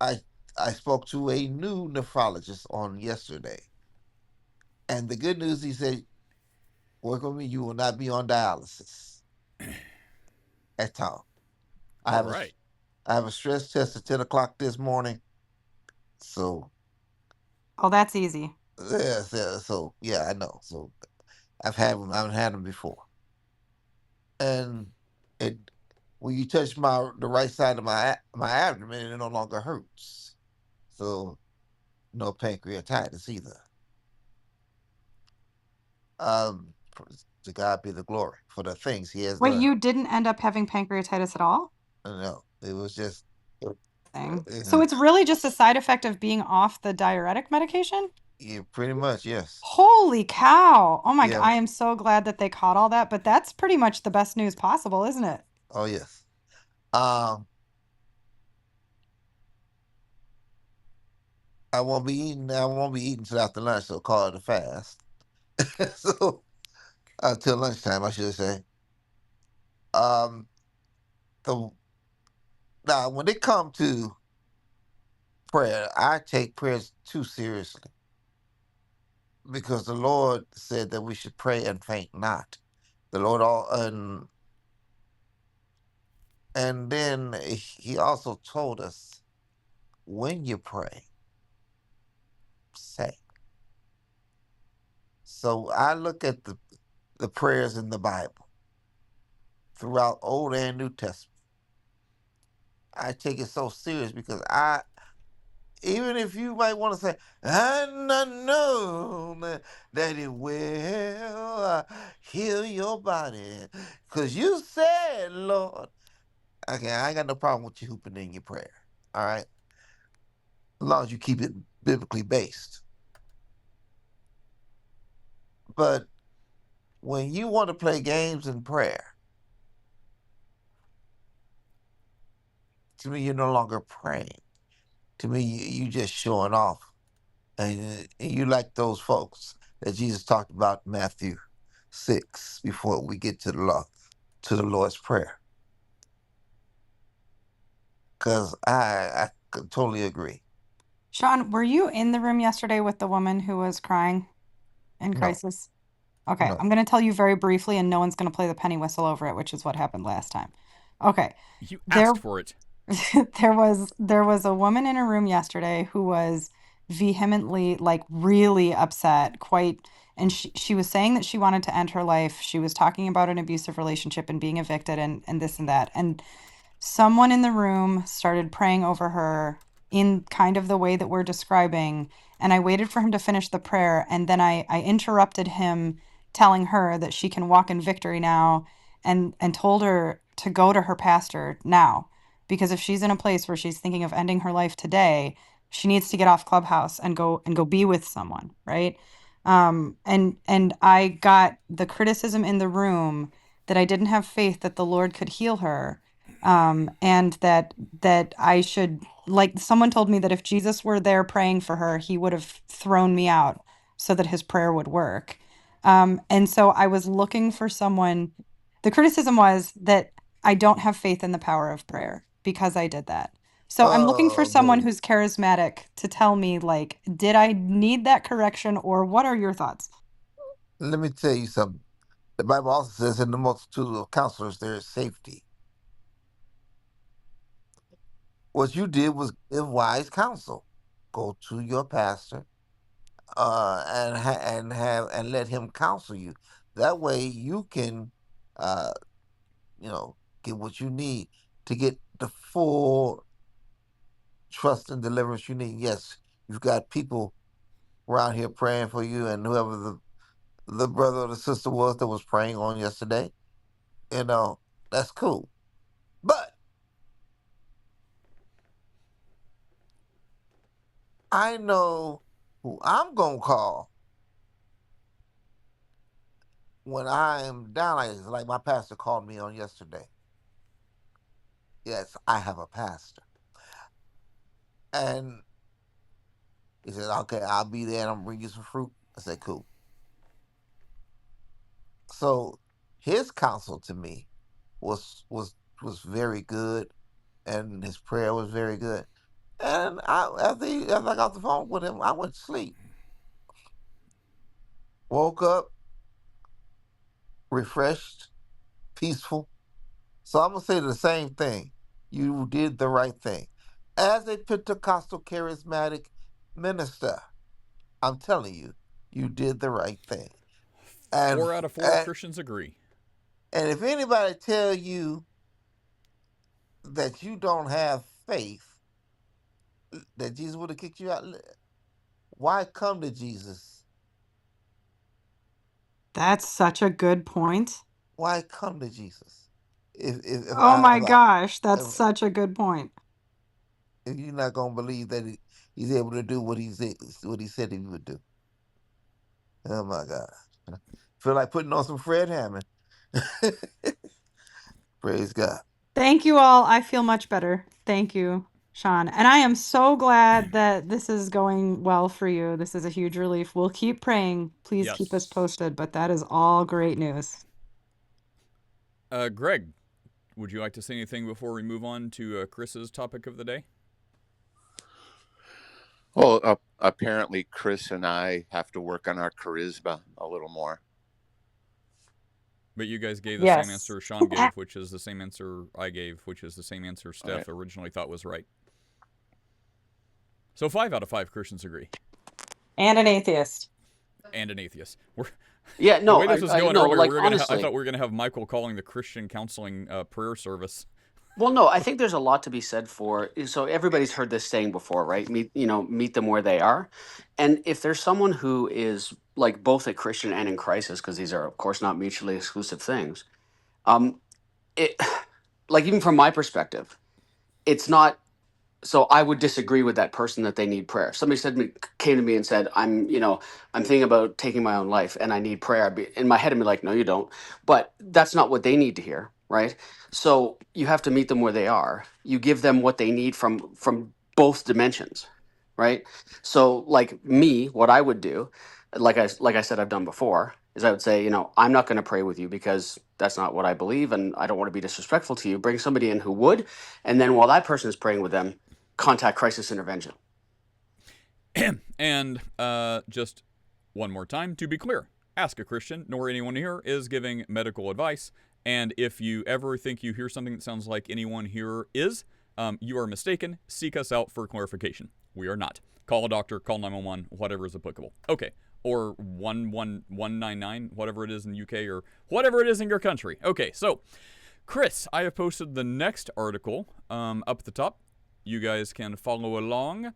I spoke to a new nephrologist on yesterday. And the good news, he said, work with me, you will not be on dialysis at all. I have a stress test at 10 o'clock this morning. So. Oh, that's easy. Yeah, so, yeah, I know. So I've had them. I've had them before, and it when you touch the right side of my abdomen, it no longer hurts. So no pancreatitis either. To God be the glory for the things He has Wait, done. you didn't end up having pancreatitis at all? No, it was just. So it's really just a side effect of being off the diuretic medication? Yeah, pretty much, yes. Holy cow. Oh my God. Yeah. I am so glad that they caught all that, but that's pretty much the best news possible, isn't it? Oh yes. I won't be eating. I won't be eating till after lunch, so call it a fast. So until lunchtime, I should say. Um, the Now when it comes to prayer, I take prayers too seriously because the Lord said that we should pray and faint not. The Lord and then He also told us when you pray, say. So I look at the prayers in the Bible throughout Old and New Testament. I take it so serious because even if you might want to say, I not know that it will heal your body. Because you said, Lord, okay, I ain't got no problem with you hooping in your prayer. All right. As long as you keep it biblically based. But when you want to play games in prayer, to me, you're no longer praying. To me, you just showing off. And you like those folks that Jesus talked about in Matthew 6 before we get to the Lord's Prayer. Because I could totally agree. Sean, were you in the room yesterday with the woman who was crying in No, crisis? Okay, no. I'm going to tell you very briefly, and no one's going to play the penny whistle over it, which is what happened last time. Okay, You there asked for it. there was a woman in a room yesterday who was vehemently, like, really upset, and she was saying that she wanted to end her life. She was talking about an abusive relationship and being evicted and this and that. And someone in the room started praying over her in kind of the way that we're describing. And I waited for him to finish the prayer. And then I interrupted him, telling her that she can walk in victory now, and told her to go to her pastor now. Because if she's in a place where she's thinking of ending her life today, she needs to get off Clubhouse and go be with someone, right? And I got the criticism in the room that I didn't have faith that the Lord could heal her, and that I should, like, someone told me that if Jesus were there praying for her, he would have thrown me out so that his prayer would work. And so I was looking for someone. The criticism was that I don't have faith in the power of prayer because I did that. So I'm looking for Oh, someone boy. who's charismatic to tell me, like, did I need that correction, or what are your thoughts? Let me tell you something. The Bible also says in the multitude of counselors there is safety. What you did was give wise counsel. Go to your pastor and let him counsel you. That way you can, uh, get what you need to get the full trust and deliverance you need. Yes, you've got people around here praying for you, and whoever the brother or the sister was that was praying on yesterday, that's cool. But I know who I'm gonna call when I'm down like this. Like my pastor called me on yesterday. Yes, I have a pastor. And he said, okay, I'll be there and I'm bring you some fruit. I said, cool. So his counsel to me was very good, and his prayer was very good. And after I got the phone with him, I went to sleep. Woke up refreshed, peaceful. So I'm gonna say the same thing. You did the right thing. As a Pentecostal charismatic minister, I'm telling you, you did the right thing. And 4 out of 4 Christians agree. and if anybody tell you that you don't have faith, that Jesus would have kicked you out, why come to Jesus? That's such a good point. Why come to Jesus? If Oh I my gosh, that's if, such a good point. if you're not gonna believe that he's able to do what he said he would do. Oh my God. Feel like putting on some Fred Hammond. Praise God. Thank you all. I feel much better. Thank you, Sean. And I am so glad that this is going well for you. This is a huge relief. We'll keep praying. Please keep us Yes. posted, but that is all great news. Greg, would you like to say anything before we move on to Chris's topic of the day? Well, apparently Chris and I have to work on our charisma a little more. But you guys gave the Yes. same answer Sean gave, which is the same answer I gave, which is the same answer Steph originally thought was right. So 5 out of 5 Christians agree. And an atheist. And an atheist. Yeah, The no, way this was I going no, earlier, like, I thought honestly, we were going to have Michael calling the Christian counseling prayer service. well, no, I think there's a lot to be said for. So everybody's heard this saying before, right? Meet them where they are. And if there's someone who is like both a Christian and in crisis, because these are, of course, not mutually exclusive things. It, like, even from my perspective, it's not. So I would disagree with that person that they need prayer. If somebody came to me and said, I'm thinking about taking my own life and I need prayer. In my head, I'd be like, no, you don't. But that's not what they need to hear, right? So you have to meet them where they are. You give them what they need from both dimensions, right? So like me, what I would do, like I said, I've done before, is I would say, I'm not going to pray with you because that's not what I believe, and I don't want to be disrespectful to you. Bring somebody in who would, and then while that person is praying with them, contact crisis intervention. And just one more time, to be clear, Ask a Christian, nor anyone here, is giving medical advice. And if you ever think you hear something that sounds like anyone here is, you are mistaken. Seek us out for clarification. We are not. Call a doctor, call 911, whatever is applicable. Okay. Or 11199, whatever it is in the UK, or whatever it is in your country. Okay, so, Chris, I have posted the next article up at the top. You guys can follow along.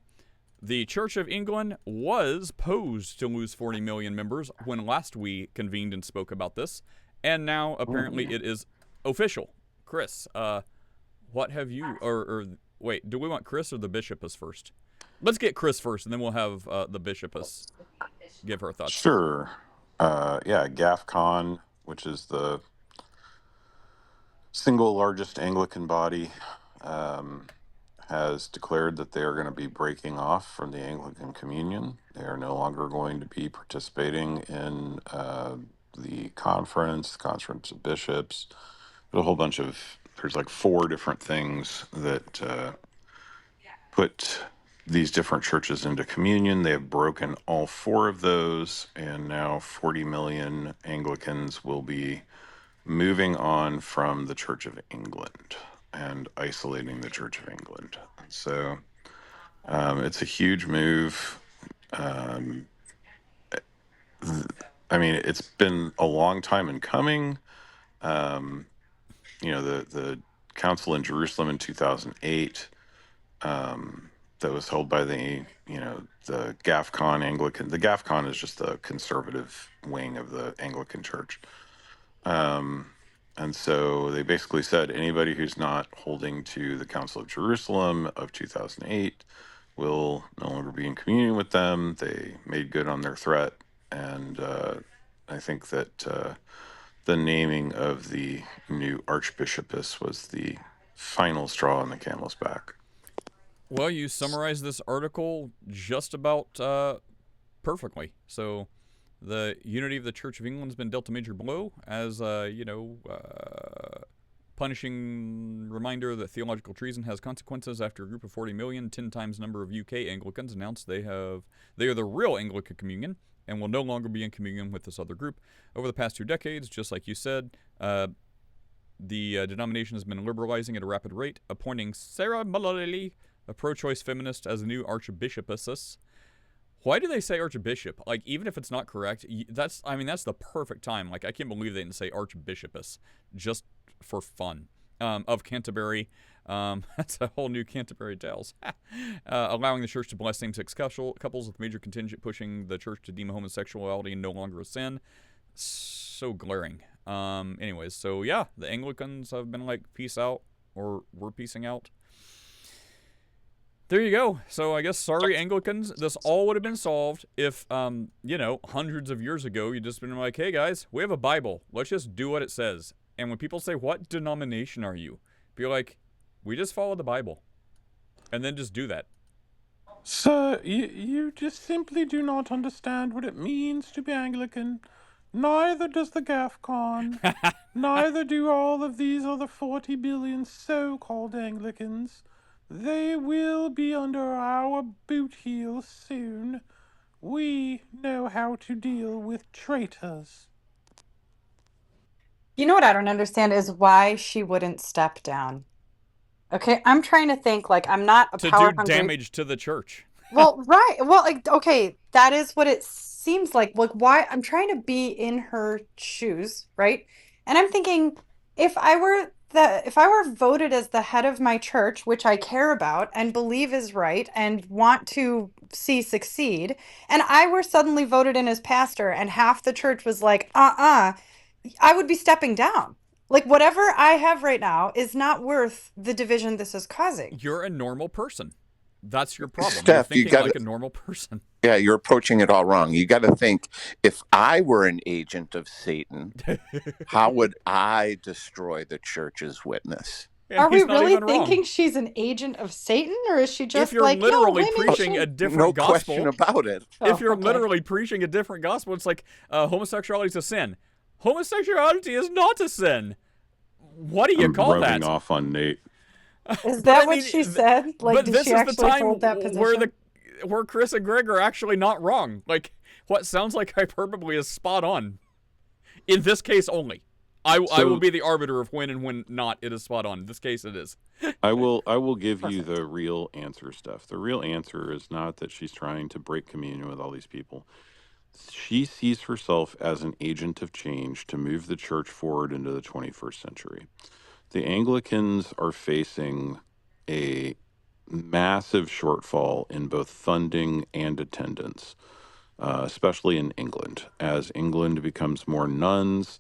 The Church of England was posed to lose 40 million members when last we convened and spoke about this, and now apparently it is official. Chris, what have you, or wait, do we want Chris or the bishopess first? Let's get Chris first, and then we'll have the bishopess give her thoughts. Sure. Yeah, GAFCON, which is the single largest Anglican body, has declared that they are going to be breaking off from the Anglican Communion. They are no longer going to be participating in the Conference of Bishops. There's a whole bunch of, there's like 4 different things that put these different churches into communion. They have broken all 4 of those, and now 40 million Anglicans will be moving on from the Church of England and isolating the Church of England. So it's a huge move. I mean, it's been a long time in coming. The council in Jerusalem in 2008 that was held by the GAFCON Anglican. The GAFCON is just the conservative wing of the Anglican Church. And so they basically said anybody who's not holding to the Council of Jerusalem of 2008 will no longer be in communion with them. They made good on their threat. And I think that the naming of the new archbishopess was the final straw on the camel's back. Well, you summarized this article just about perfectly. So the unity of the Church of England has been dealt a major blow as, punishing reminder that theological treason has consequences after a group of 40 million, 10 times number of UK Anglicans announced they are the real Anglican Communion and will no longer be in communion with this other group. Over the past 2 decades, just like you said, the denomination has been liberalizing at a rapid rate, appointing Sarah Mullally, a pro-choice feminist, as the new archbishopess. Why do they say Archbishop? Like, even if it's not correct, that's the perfect time. Like, I can't believe they didn't say Archbishopess just for fun. Of Canterbury. That's a whole new Canterbury Tales. Allowing the church to bless same-sex couples with major contingent pushing the church to deem homosexuality no longer a sin. So glaring. Anyways, so yeah, the Anglicans have been like, peace out, or we're peacing out. There you go. So I guess, sorry, Anglicans, this all would have been solved if, hundreds of years ago, you'd just been like, hey guys, we have a Bible. Let's just do what it says. And when people say, what denomination are you? Be like, we just follow the Bible. And then just do that. Sir, you just simply do not understand what it means to be Anglican. Neither does the GAFCON. Neither do all of these other 40 billion so-called Anglicans. They will be under our boot heels soon. We know how to deal with traitors. You know what I don't understand is why she wouldn't step down. Okay, I'm trying to think, like, I'm not a to power do hungry... damage to the church. Well, right. Well, like, okay, that is what it seems like. Like, why? I'm trying to be in her shoes, right? And I'm thinking, if I were voted as the head of my church, which I care about and believe is right and want to see succeed, and I were suddenly voted in as pastor and half the church was like, I would be stepping down. Like, whatever I have right now is not worth the division this is causing. You're a normal person. That's your problem. Steph, you're thinking like a normal person. Yeah, you're approaching it all wrong. You got to think, if I were an agent of Satan, how would I destroy the church's witness? And are we he's not really even wrong. thinking she's an agent of Satan, or is she just if you're like, literally no, women preaching a should... different No gospel? question about it. If you're okay. literally preaching a different gospel, it's like homosexuality is a sin. Homosexuality is not a sin. What do you call that? Rubbing off on Nate. Is that what she said? Like, but did this she is actually the time hold that position? where Chris and Greg are actually not wrong. Like, what sounds like hyperbole is spot on. In this case only. I will be the arbiter of when and when not it is spot on. In this case it is. I will give you the real answer, Steph. The real answer is not that she's trying to break communion with all these people. She sees herself as an agent of change to move the church forward into the 21st century. The Anglicans are facing a massive shortfall in both funding and attendance, especially in England. As England becomes more nuns,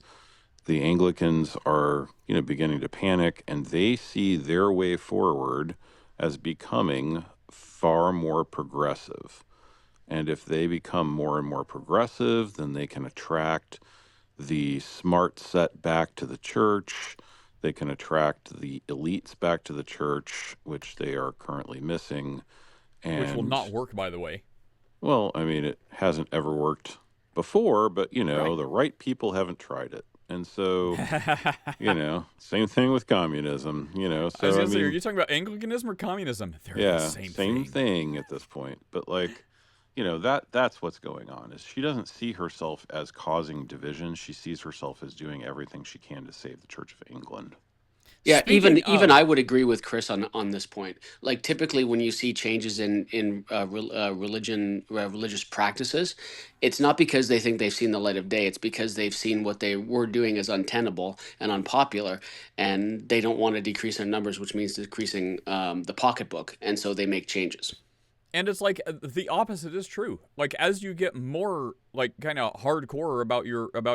the Anglicans are, beginning to panic, and they see their way forward as becoming far more progressive. And if they become more and more progressive, then they can attract the smart set back to the church. They can attract the elites back to the church, which they are currently missing. And, which will not work, by the way. Well, I mean, it hasn't ever worked before, but, Right. The right people haven't tried it. And so, same thing with communism, so, I was going to say, are you talking about Anglicanism or communism? They're the same thing at this point. But, that's what's going on, is she doesn't see herself as causing division. She sees herself as doing everything she can to save the Church of England. Yeah, Speaking even of- I would agree with Chris on this point. Like, typically when you see changes in religious practices, it's not because they think they've seen the light of day. It's because they've seen what they were doing as untenable and unpopular, and they don't want to decrease their numbers, which means decreasing the pocketbook, and so they make changes. And it's like the opposite is true. Like, as you get more like kind of hardcore about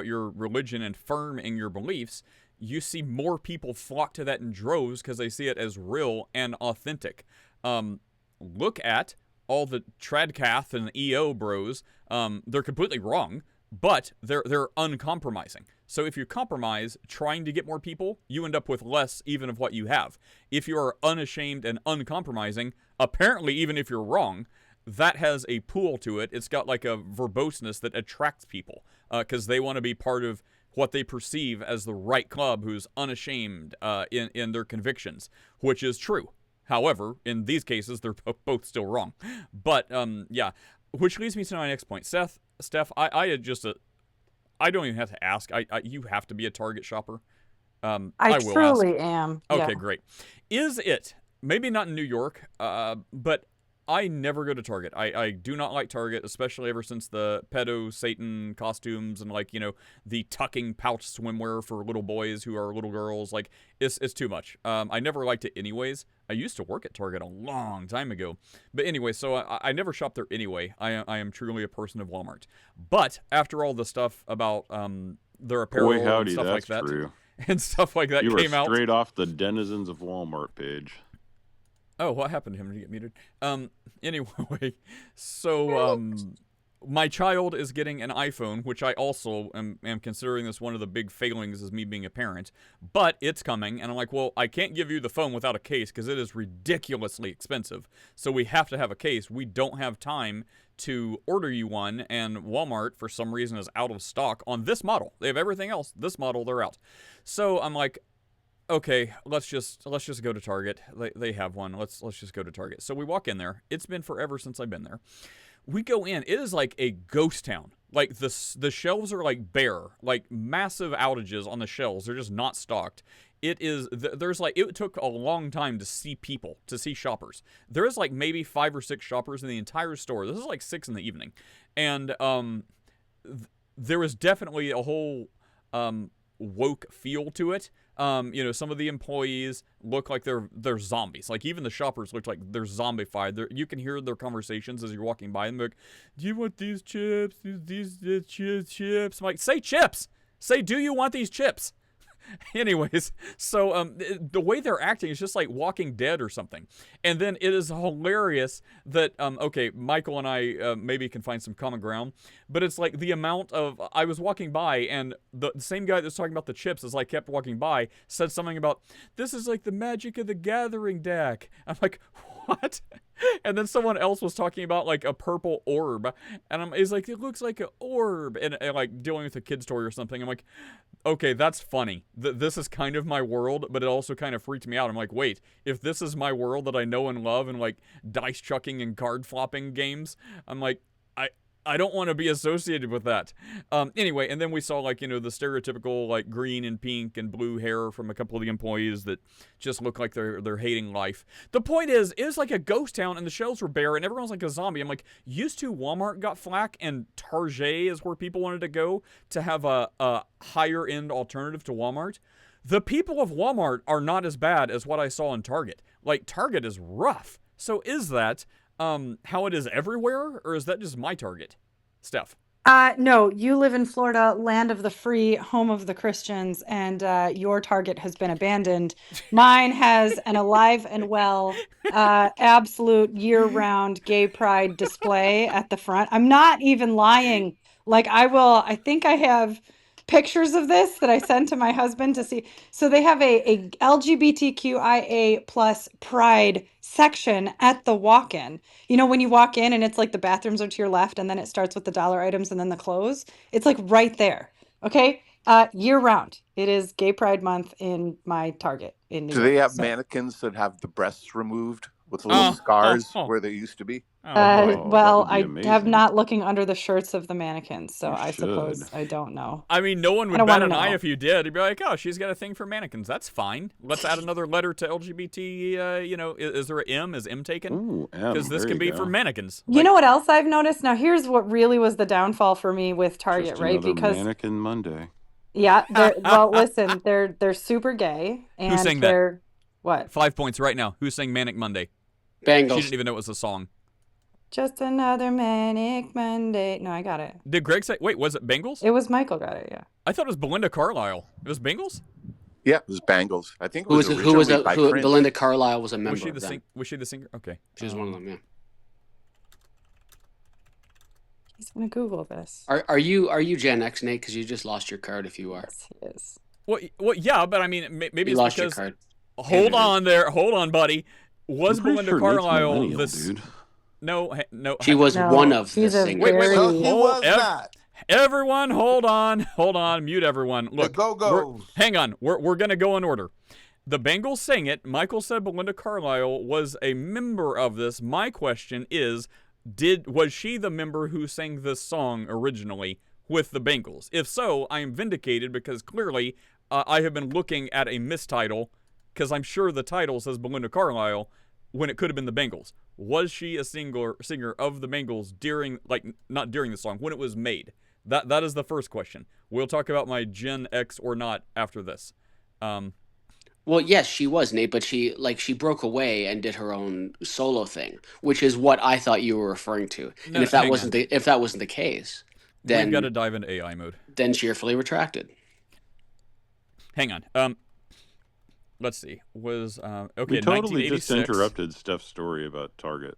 your religion and firm in your beliefs, you see more people flock to that in droves because they see it as real and authentic. Look at all the Tradcath and EO bros. They're completely wrong, but they're uncompromising. So if you compromise trying to get more people, you end up with less even of what you have. If you are unashamed and uncompromising, apparently even if you're wrong, that has a pool to it. It's got like a verboseness that attracts people because they want to be part of what they perceive as the right club who's unashamed in their convictions, which is true. However, in these cases, they're both still wrong. But, yeah, which leads me to my next point. Steph, I had just I don't even have to ask. You have to be a Target shopper. I will truly ask. am. Okay, Yeah. great. Is it, maybe not in New York, but I never go to Target. I do not like Target, especially ever since the pedo Satan costumes and, like, you know, the tucking pouch swimwear for little boys who are little girls. Like, it's too much. I never liked it anyways. I used to work at Target a long time ago. But anyway, so I never shop there anyway. I am truly a person of Walmart. But after all the stuff about their apparel Boy, howdy, and stuff like that's that, true. and stuff like that You were came out. straight off the Denizens of Walmart page. Oh, what happened to him? Did he get muted? Anyway, so, my child is getting an iPhone, which I also am considering this one of the big failings as me being a parent, but it's coming, and I'm like, well, I can't give you the phone without a case because it is ridiculously expensive, so we have to have a case. We don't have time to order you one, and Walmart, for some reason, is out of stock on this model. They have everything else. This model, they're out. So I'm like, okay, let's just go to Target. They have one. Let's just go to Target. So we walk in there. It's been forever since I've been there. We go in. It is like a ghost town. Like the shelves are like bare, like massive outages on the shelves. They're just not stocked. It is there's like it took a long time to see people, to see shoppers. There is like maybe 5 or 6 shoppers in the entire store. This is like 6 in the evening, and there was definitely a whole woke feel to it. You know, some of the employees look like they're zombies. Like, even the shoppers look like they're zombified. You can hear their conversations as you're walking by them. They're like, do you want these chips? These chips? I'm like, say chips! Say, do you want these chips? Anyways, so the way they're acting is just like Walking Dead or something. And then it is hilarious that, okay, Michael and I maybe can find some common ground, but it's like the amount of, I was walking by and the same guy that's talking about the chips as I kept walking by said something about, this is like the Magic of the Gathering deck. I'm like, what? And then someone else was talking about like a purple orb, and he's like, it looks like an orb, and like dealing with a kid's toy or something. I'm like, okay, that's funny. This is kind of my world, but it also kind of freaked me out. I'm like, wait, if this is my world that I know and love, and like dice chucking and card flopping games, I'm like, I don't want to be associated with that. Anyway, and then we saw, like, you know, the stereotypical, like, green and pink and blue hair from a couple of the employees that just look like they're hating life. The point is, it was like a ghost town, and the shelves were bare, and everyone's like a zombie. I'm like, used to Walmart got flack, and Target is where people wanted to go to have a higher-end alternative to Walmart. The people of Walmart are not as bad as what I saw in Target. Like, Target is rough. So is that how it is everywhere, or is that just my Target? Steph? No, you live in Florida, land of the free, home of the Christians, and your Target has been abandoned. Mine has an alive and well, absolute year-round gay pride display at the front. I'm not even lying. Like, I think I have pictures of this that I sent to my husband to see. So they have a LGBTQIA plus pride section at the walk-in. You know, when you walk in and it's like the bathrooms are to your left and then it starts with the dollar items and then the clothes. It's like right there. Okay. Year round. It is Gay Pride Month in my Target in New Do York. they have So, mannequins that have the breasts removed with the little scars where they used to be? that well, would be I have amazing. not looking under the shirts of the mannequins, so You I suppose should. I don't know. I mean, no one I would don't bat wanna an eye know. if you did. You'd be like, oh, she's got a thing for mannequins. That's fine. Let's add another letter to LGBT, you know, is there an M? Is M taken? Ooh, M. Because this there can you be for go. mannequins. You know what else I've noticed? Now, here's what really was the downfall for me with Target, Just right? another Because Mannequin Monday. yeah, well, listen, they're super gay Who and sang that? they're what? 5 points right now. Who sang Manic Monday? She Bengals. didn't even know it was a song. Just another manic Monday. No, I got it. Did Greg say, wait, was it Bengals? It was Michael got it, yeah. I thought it was Belinda Carlisle. It was Bengals? Yeah, it was Bangles. I think it Who was was originally by Prince. Belinda Carlisle was a member Was she of the them. Was she the singer? Okay. She was one of them, yeah. He's gonna Google this. Are you Gen X, Nate? Because you just lost your card if you are. Yes, he is. Well, yeah, but I mean, maybe You it's lost your because. card. Hold on there. Hold on, buddy. Was I'm pretty Belinda sure Nate's Carlisle millennial, this? dude. No, no. She was No, one of the he's a singers. Wait, No, he hold- was ev- not. Everyone, hold on, mute everyone. Look, The Go-Go's. hang on, we're gonna go in order. The Bengals sang it. Michael said Belinda Carlisle was a member of this. My question is, was she the member who sang this song originally with the Bengals? If so, I am vindicated because clearly I have been looking at a mistitle because I'm sure the title says Belinda Carlisle. when it could have been the Bengals? Was she a singer of the Bengals during, like, not during the song, when it was made? That is the first question. We'll talk about my Gen X or not after this. Well, yes, she was, Nate, but she broke away and did her own solo thing, which is what I thought you were referring to. No, and if that hang wasn't on. the case, We've got to then dive into AI mode. cheerfully retracted. Hang on. Let's see. Was okay? We totally just 1986. interrupted Steph's story about Target.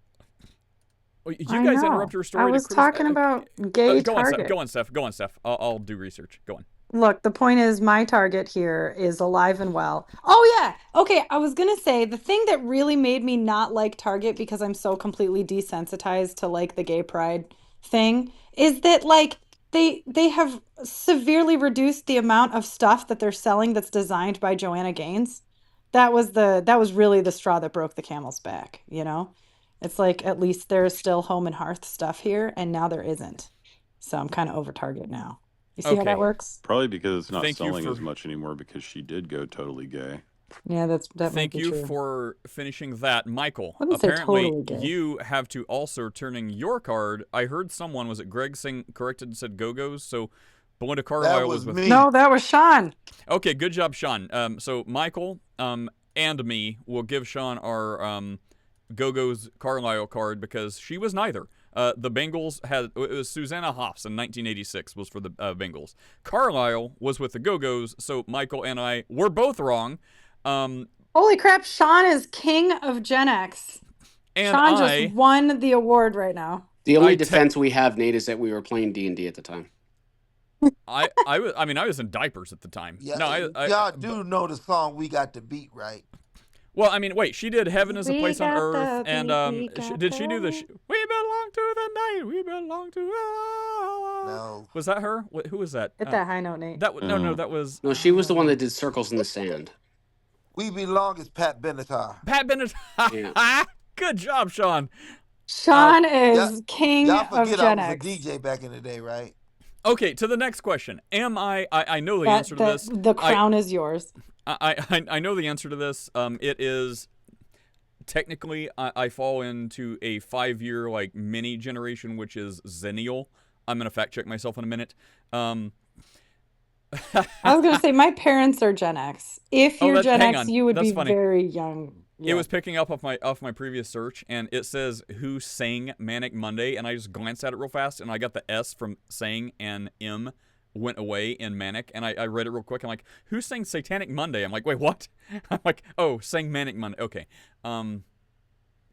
Oh, you I guys know. interrupt her story. I was to talking about gay go on, Steph. Target. Go on, Steph. Go on, Steph. I'll do research. Go on. Look, the point is my target here is alive and well. Oh yeah. Okay, I was going to say the thing that really made me not like Target because I'm so completely desensitized to like the gay pride thing is that like they have severely reduced the amount of stuff that they're selling that's designed by Joanna Gaines. That was really the straw that broke the camel's back, you know? It's like at least there's still home and hearth stuff here and now there isn't. So I'm kind of over Target now. You see how that Okay. works? Probably because it's not Thank you selling for- as much anymore because she did go totally gay. Yeah, that might Thank be you true. for finishing that, Michael. Wouldn't say Apparently, totally gay. you have to also turning your card. I heard someone, was it Greg, corrected and said Go-Go's? So Belinda Carlisle was with me. No, that was Sean. Okay, good job, Sean. So Michael and me will give Sean our Go-Go's Carlisle card because she was neither. The Bengals it was Susanna Hoffs in 1986 was for the Bengals. Carlisle was with the Go-Go's, so Michael and I were both wrong. Holy crap, Sean is king of Gen X. And Sean just won the award right now. The only defense we have, Nate, is that we were playing D&D at the time. I was in diapers at the time. Yeah, No, y'all do know the song "We Got the Beat," right? Well, I mean, wait. She did "Heaven Is a We Place on got the Earth," and beat, we got did she do the the- "We belong to the night, we belong to"? No. Was that her? Who was that? Hit that high note, Nate. No, that was No, she was the one that did circles in the sand. "We Belong" is Pat Benatar. Pat Bennett. Yeah. Good job, Sean. Sean is king Y'all of forget Gen I was X. a DJ back in the day, right? Okay, to the next question. Am I know the answer to this. The crown is yours. I know the answer to this. It is technically I fall into a 5-year like mini generation, which is Zennial. I'm gonna fact check myself in a minute. I was going to say, my parents are Gen X. If you're Gen hang X, on. you would That's be funny. very young. It was picking up off my previous search, and it says who sang Manic Monday, and I just glanced at it real fast, and I got the S from sang and M went away in Manic, and I read it real quick. I'm like, who sang Satanic Monday? I'm like, wait, what? I'm like, oh, sang Manic Monday. Okay.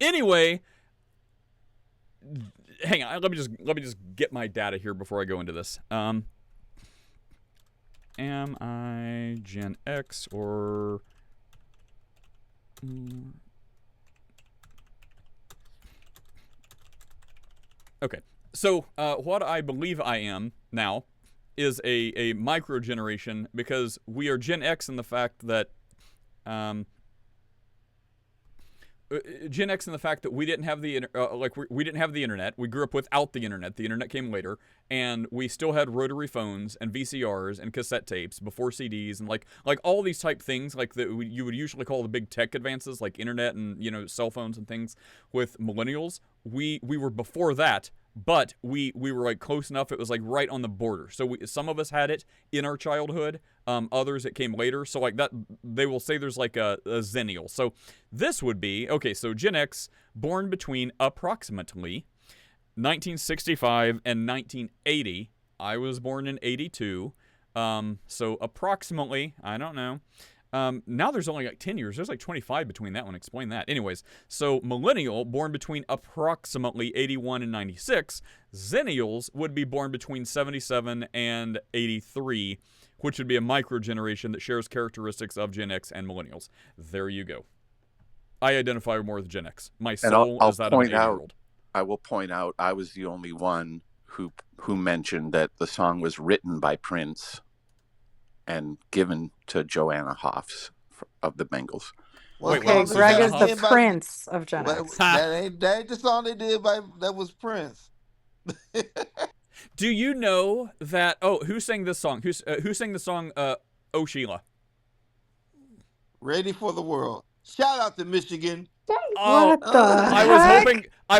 Anyway, hang on. Let me just get my data here before I go into this. Am I Gen X or? Okay, so what I believe I am now is a micro generation because we are Gen X in the fact that Gen X in the fact that we didn't have the we didn't have the internet. We grew up without the internet. The internet came later, and we still had rotary phones and VCRs and cassette tapes before CDs and like all these type things like that you would usually call the big tech advances like internet and cell phones and things. With millennials, we were before that. But we were like close enough. It was like right on the border. So some of us had it in our childhood. Others it came later. So like that, they will say there's like a zennial. So this would be okay. So Gen X, born between approximately 1965 and 1980. I was born in 82. So approximately, I don't know. Now there's only like 10 years. There's like 25 between that one. Explain that. Anyways, so millennial, born between approximately 81 and 96. Zennials would be born between 77 and 83, which would be a micro generation that shares characteristics of Gen X and millennials. There you go. I identify more with Gen X. My soul is that of an 80-year-old. I will point out I was the only one who mentioned that the song was written by Prince and given to Joanna Hoffs of the Bengals. Wait, Okay, was Greg Susanna is the Hoffs? prince of Gen Well, X. that ain't the song they did that was Prince. Do you know that? Oh, who sang this song? Who sang the song? Oh Sheila. Ready for the World. Shout out to Michigan. Oh, What the I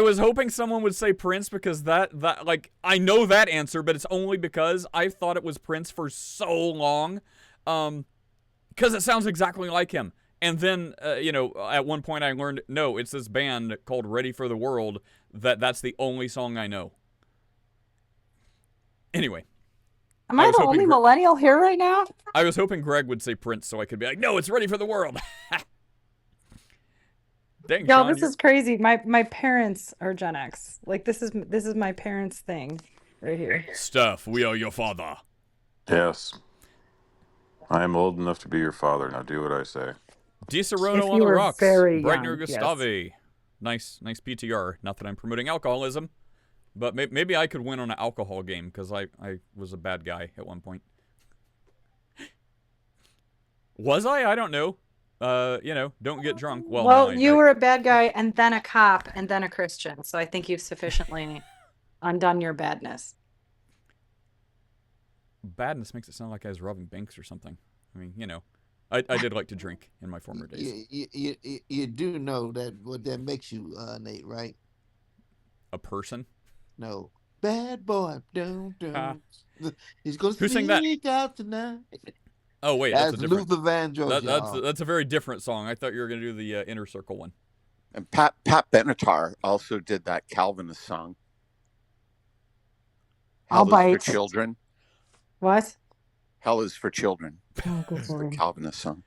was heck? hoping someone would say Prince because that like I know that answer, but it's only because I've thought it was Prince for so long, because it sounds exactly like him. And then at one point I learned no, it's this band called Ready for the World that's the only song I know. Anyway, Am I the only millennial here right now? I was hoping Greg would say Prince so I could be like, no, it's Ready for the World. Dang, Y'all, Sean, this is crazy. My parents are Gen X. Like this is my parents' thing right here. Steph, we are your father. Yes. I am old enough to be your father. Now do what I say. Disaronno If on you the were rocks. very Breitner young, yes. Gustavi. Nice PTR. Not that I'm promoting alcoholism, but maybe I could win on an alcohol game because I was a bad guy at one point. Was I? I don't know. Don't get drunk. Well, No, you were a bad guy and then a cop and then a Christian. So I think you've sufficiently undone your badness. Badness makes it sound like I was robbing banks or something. I mean, I did like to drink in my former days. You do know that what that makes you, Nate, right? A person? No. Bad boy, don't. He's going to Who sang that? sneak out tonight. Oh, wait, that's a different... Luther Vandross. That's a very different song. I thought you were going to do the Inner Circle one. And Pat Benatar also did that Calvinist song. I'll Hell bite. is for children. What? Hell is for children. Oh, good It's the Lord. Calvinist song.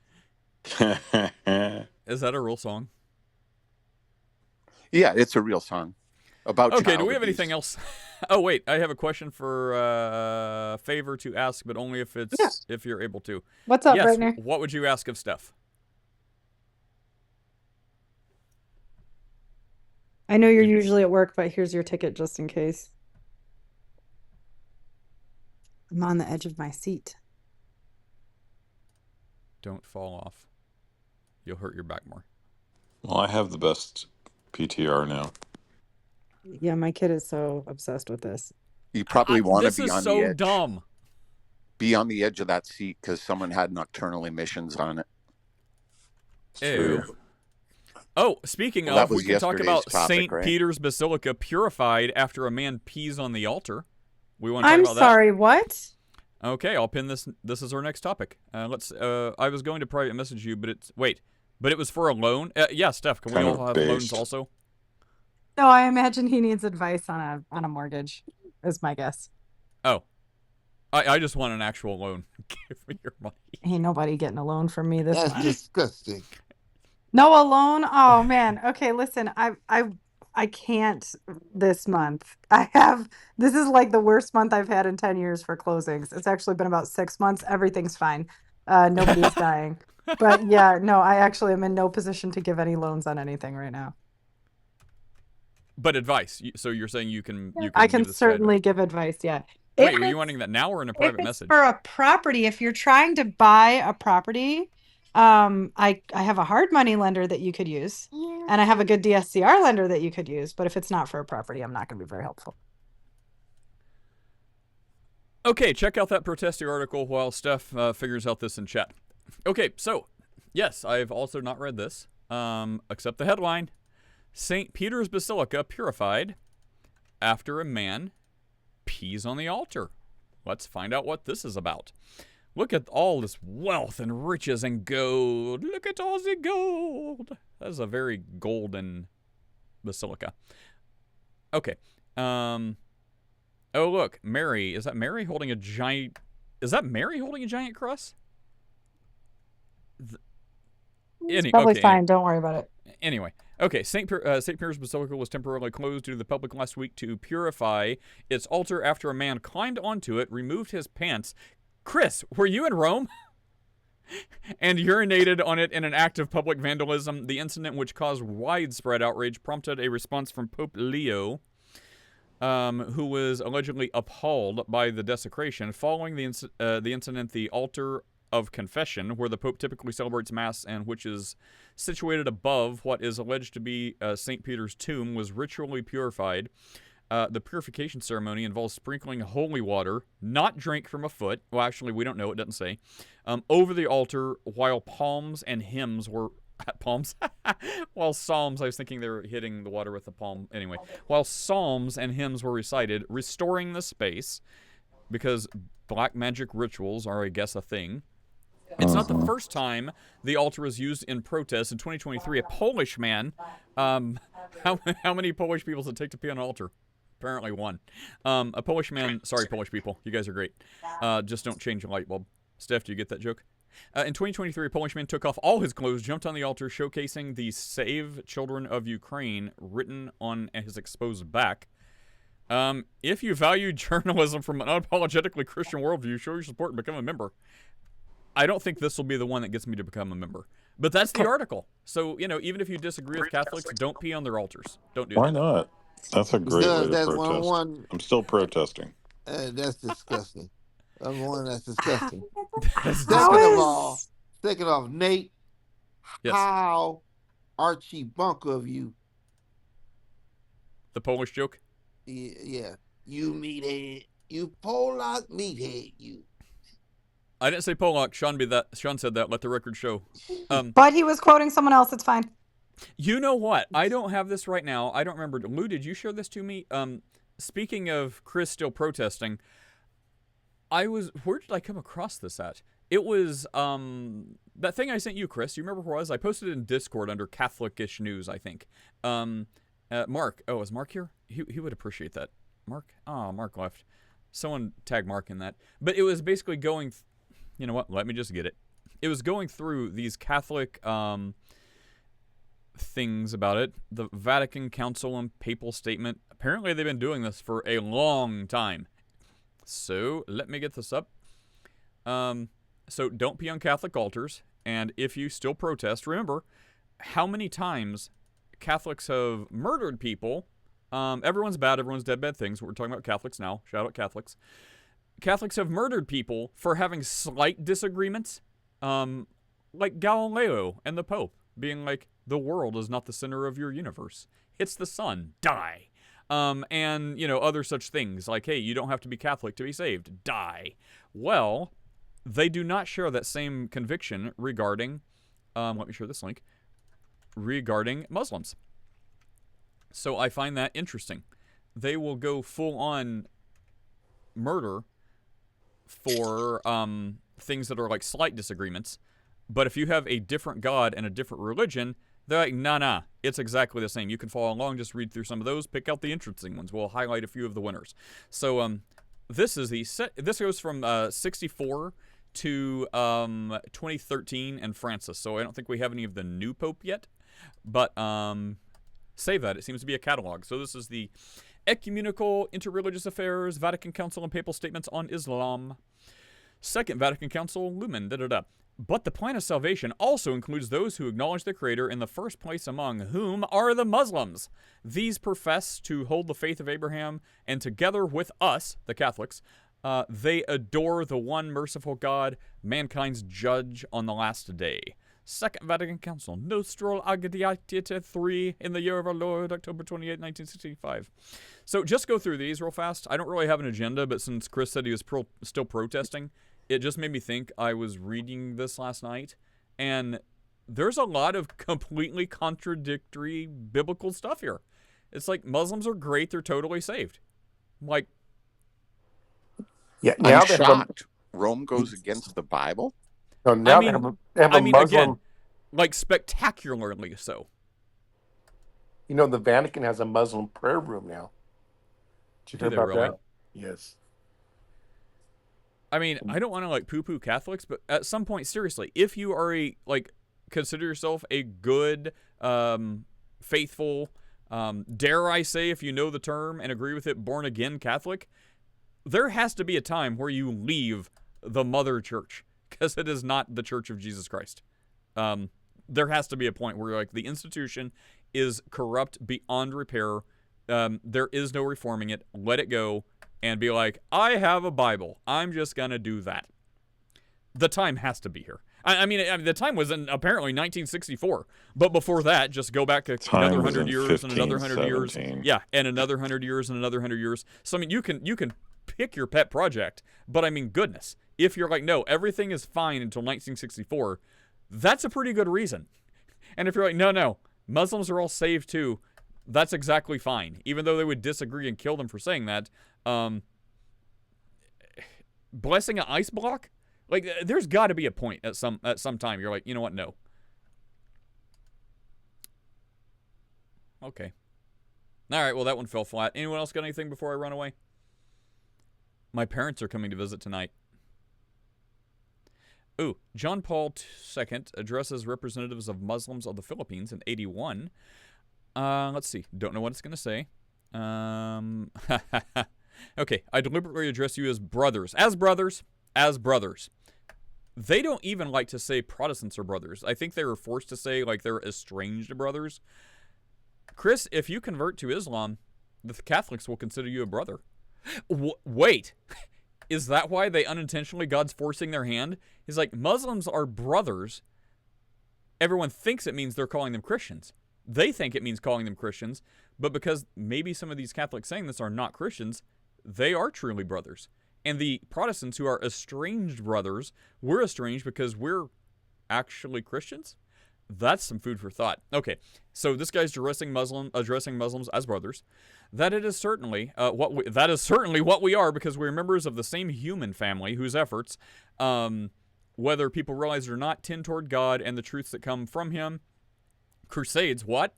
Is that a real song? Yeah, it's a real song. About okay, child do we have abuse. anything else? Oh, wait, I have a question for Favor to ask, but only if if you're able to. What's up, yes, Breitner? What would you ask of Steph? I know you're usually at work, but here's your ticket just in case. I'm on the edge of my seat. Don't fall off. You'll hurt your back more. Well, I have the best PTR now. Yeah, my kid is so obsessed with this. You probably want to be on This is so the edge. dumb. Be on the edge of that seat because someone had nocturnal emissions on it. Ew. Oh, speaking Well, that of, was we can talk about yesterday's topic, St. right? Peter's Basilica purified after a man pees on the altar. We want to talk I'm about sorry, what? that? Okay, I'll pin this. This is our next topic. I was going to private message you, but it was for a loan? Yeah, Steph, can we Kind all of have based. loans also? No, I imagine he needs advice on a mortgage, is my guess. Oh. I just want an actual loan. Give me your money. Ain't nobody getting a loan from me this That's month. disgusting. No, a loan? Oh man. Okay, listen, I can't this month. This is like the worst month I've had in 10 years for closings. It's actually been about 6 months. Everything's fine. Nobody's dying. But yeah, no, I actually am in no position to give any loans on anything right now. But advice. So you're saying you can I can give this guy certainly advice. give advice, yeah. Wait, If are you it's- wanting that now or in a if private it's message? for a property, if you're trying to buy a property, I have a hard money lender that you could use, and I have a good DSCR lender that you could use. But if it's not for a property, I'm not going to be very helpful. Okay, check out that protesting article while Steph figures out this in chat. Okay, so, yes, I've also not read this, except the headline. St. Peter's Basilica purified after a man pees on the altar. Let's find out what this is about. Look at all this wealth and riches and gold. Look at all the gold. That is a very golden basilica. Okay. Oh, look. Mary. Is that Mary holding a giant... Is that Mary holding a giant cross? It's probably fine. Don't worry about it. Anyway, okay, St. Peter's Basilica was temporarily closed to the public last week to purify its altar after a man climbed onto it, removed his pants. Chris, were you in Rome? And urinated on it in an act of public vandalism. The incident, which caused widespread outrage, prompted a response from Pope Leo, who was allegedly appalled by the desecration. Following the incident, the altar of confession, where the Pope typically celebrates Mass and which is situated above what is alleged to be St. Peter's tomb, was ritually purified. The purification ceremony involves sprinkling holy water, not drink from a foot. Well, actually, we don't know. It doesn't say. Over the altar, while palms and hymns were Palms. While psalms, I was thinking they were hitting the water with a palm. Anyway, while psalms and hymns were recited, restoring the space, because black magic rituals are, I guess, a thing. It's not the first time the altar was used in protest. In 2023, a Polish man, how many Polish people does it take to pee on an altar? Apparently one. A Polish man, sorry Polish people, you guys are great. Just don't change a light bulb. Steph, do you get that joke? In 2023, a Polish man took off all his clothes, jumped on the altar, showcasing the Save Children of Ukraine written on his exposed back. If you value journalism from an unapologetically Christian worldview, show your support and become a member. I don't think this will be the one that gets me to become a member. But that's the article. So, even if you disagree with Catholics, don't pee on their altars. Don't do that. Why not? That's a great way to That's protest. one. I'm still protesting. That's disgusting. That's disgusting. How Second off, Nate, Yes. how Archie Bunker of you? The Polish joke? Yeah, you meathead, you Polak meathead, you. I didn't say Polak. Sean said that. Let the record show. But he was quoting someone else. It's fine. You know what? I don't have this right now. I don't remember. Lou, did you share this to me? Speaking of Chris still protesting, where did I come across this at? It was that thing I sent you, Chris. You remember where it was? I posted it in Discord under Catholic-ish news, I think. Mark. Oh, is Mark here? He would appreciate that. Mark? Oh, Mark left. Someone tag Mark in that. But it was basically going... you know what? Let me just get it. It was going through these Catholic things about it. The Vatican Council and Papal Statement. Apparently they've been doing this for a long time. So, let me get this up. So, don't pee on Catholic altars. And if you still protest, remember how many times Catholics have murdered people. Everyone's bad. Everyone's dead bad things. We're talking about Catholics now. Shout out Catholics. Catholics have murdered people for having slight disagreements, like Galileo and the Pope being like, the world is not the center of your universe. It's the sun. Die. And, other such things like, hey, you don't have to be Catholic to be saved. Die. Well, they do not share that same conviction regarding, let me share this link, regarding Muslims. So I find that interesting. They will go full on murder for things that are like slight disagreements, but if you have a different God and a different religion, they're like, nah, it's exactly the same. You can follow along, just read through some of those, pick out the interesting ones. We'll highlight a few of the winners. So this goes from 64 to 2013 and Francis. So I don't think we have any of the new Pope yet, but save that. It seems to be a catalog. So this is the Ecumenical Interreligious Affairs, Vatican Council and Papal Statements on Islam. Second Vatican Council, Lumen, But the plan of salvation also includes those who acknowledge the Creator in the first place, among whom are the Muslims. These profess to hold the faith of Abraham, and together with us, the Catholics, they adore the one merciful God, mankind's judge on the last day. Second Vatican Council, Nostro Agadiatite 3, in the year of our Lord, October 28, 1965. So just go through these real fast. I don't really have an agenda, but since Chris said he was still protesting, it just made me think. I was reading this last night, and there's a lot of completely contradictory biblical stuff here. It's like Muslims are great, they're totally saved. Like, yeah, now I'm shocked. Rome goes against the Bible? So now they have a Muslim. Again, like spectacularly so. The Vatican has a Muslim prayer room now. Did you hear about that? Yes. I mean, I don't want to like poo-poo Catholics, but at some point, seriously, if you are consider yourself a good, faithful, dare I say, if you know the term and agree with it, born-again Catholic, there has to be a time where you leave the mother church, because it is not the Church of Jesus Christ. There has to be a point where the institution is corrupt beyond repair. There is no reforming it. Let it go and be like, I have a Bible. I'm just going to do that. The time has to be here. I mean, the time was in apparently 1964. But before that, just go back another 100 years and another 100 years. Yeah, and another 100 years and another 100 years. So, I mean, you can pick your pet project. But, I mean, goodness. If you're like, no, everything is fine until 1964, that's a pretty good reason. And if you're like, no, Muslims are all saved too, that's exactly fine. Even though they would disagree and kill them for saying that. Blessing an ice block? Like, there's got to be a point at some time. You're like, you know what? No. Okay. All right, well, that one fell flat. Anyone else got anything before I run away? My parents are coming to visit tonight. Ooh, John Paul II addresses representatives of Muslims of the Philippines in 81. Let's see. Don't know what it's going to say. Okay, I deliberately address you as brothers. As brothers. As brothers. They don't even like to say Protestants are brothers. I think they were forced to say, like, they're estranged brothers. Chris, if you convert to Islam, the Catholics will consider you a brother. Wait. Is that why they unintentionally, God's forcing their hand? He's like, Muslims are brothers. Everyone thinks it means they're calling them Christians. They think it means calling them Christians, but because maybe some of these Catholics saying this are not Christians, they are truly brothers. And the Protestants who are estranged brothers, we're estranged because we're actually Christians? That's some food for thought. Okay, so this guy's addressing Muslims as brothers. That it is certainly what we are, because we're members of the same human family whose efforts, whether people realize it or not, tend toward God and the truths that come from Him. Crusades, what?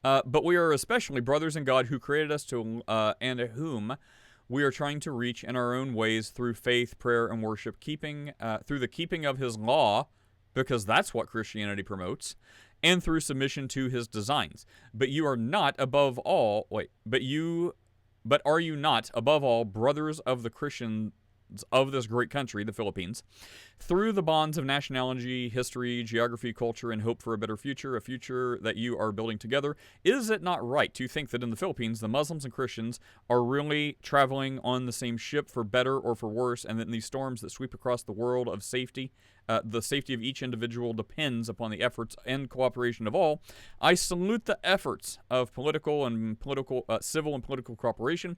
But we are especially brothers in God, who created us to and whom we are trying to reach in our own ways through faith, prayer, and worship, through the keeping of His law, because that's what Christianity promotes, and through submission to His designs. But you are not above all, but are you not above all brothers of the Christians of this great country, the Philippines, through the bonds of nationality, history, geography, culture, and hope for a better future, a future that you are building together? Is it not right to think that in the Philippines, the Muslims and Christians are really traveling on the same ship for better or for worse, and that in these storms that sweep across the world of safety, the safety of each individual depends upon the efforts and cooperation of all? I salute the efforts of civil and political cooperation.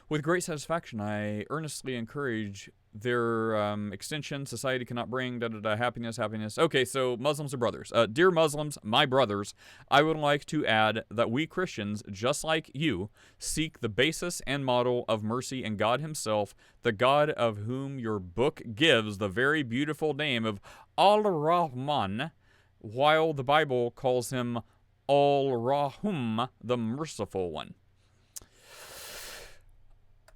With great satisfaction, I earnestly encourage their extension. Society cannot bring happiness. Okay, so Muslims are brothers. Dear Muslims, my brothers, I would like to add that we Christians, just like you, seek the basis and model of mercy in God Himself, the God of whom your book gives the very beautiful name of Al-Rahman, while the Bible calls Him Al-Rahum, the Merciful One.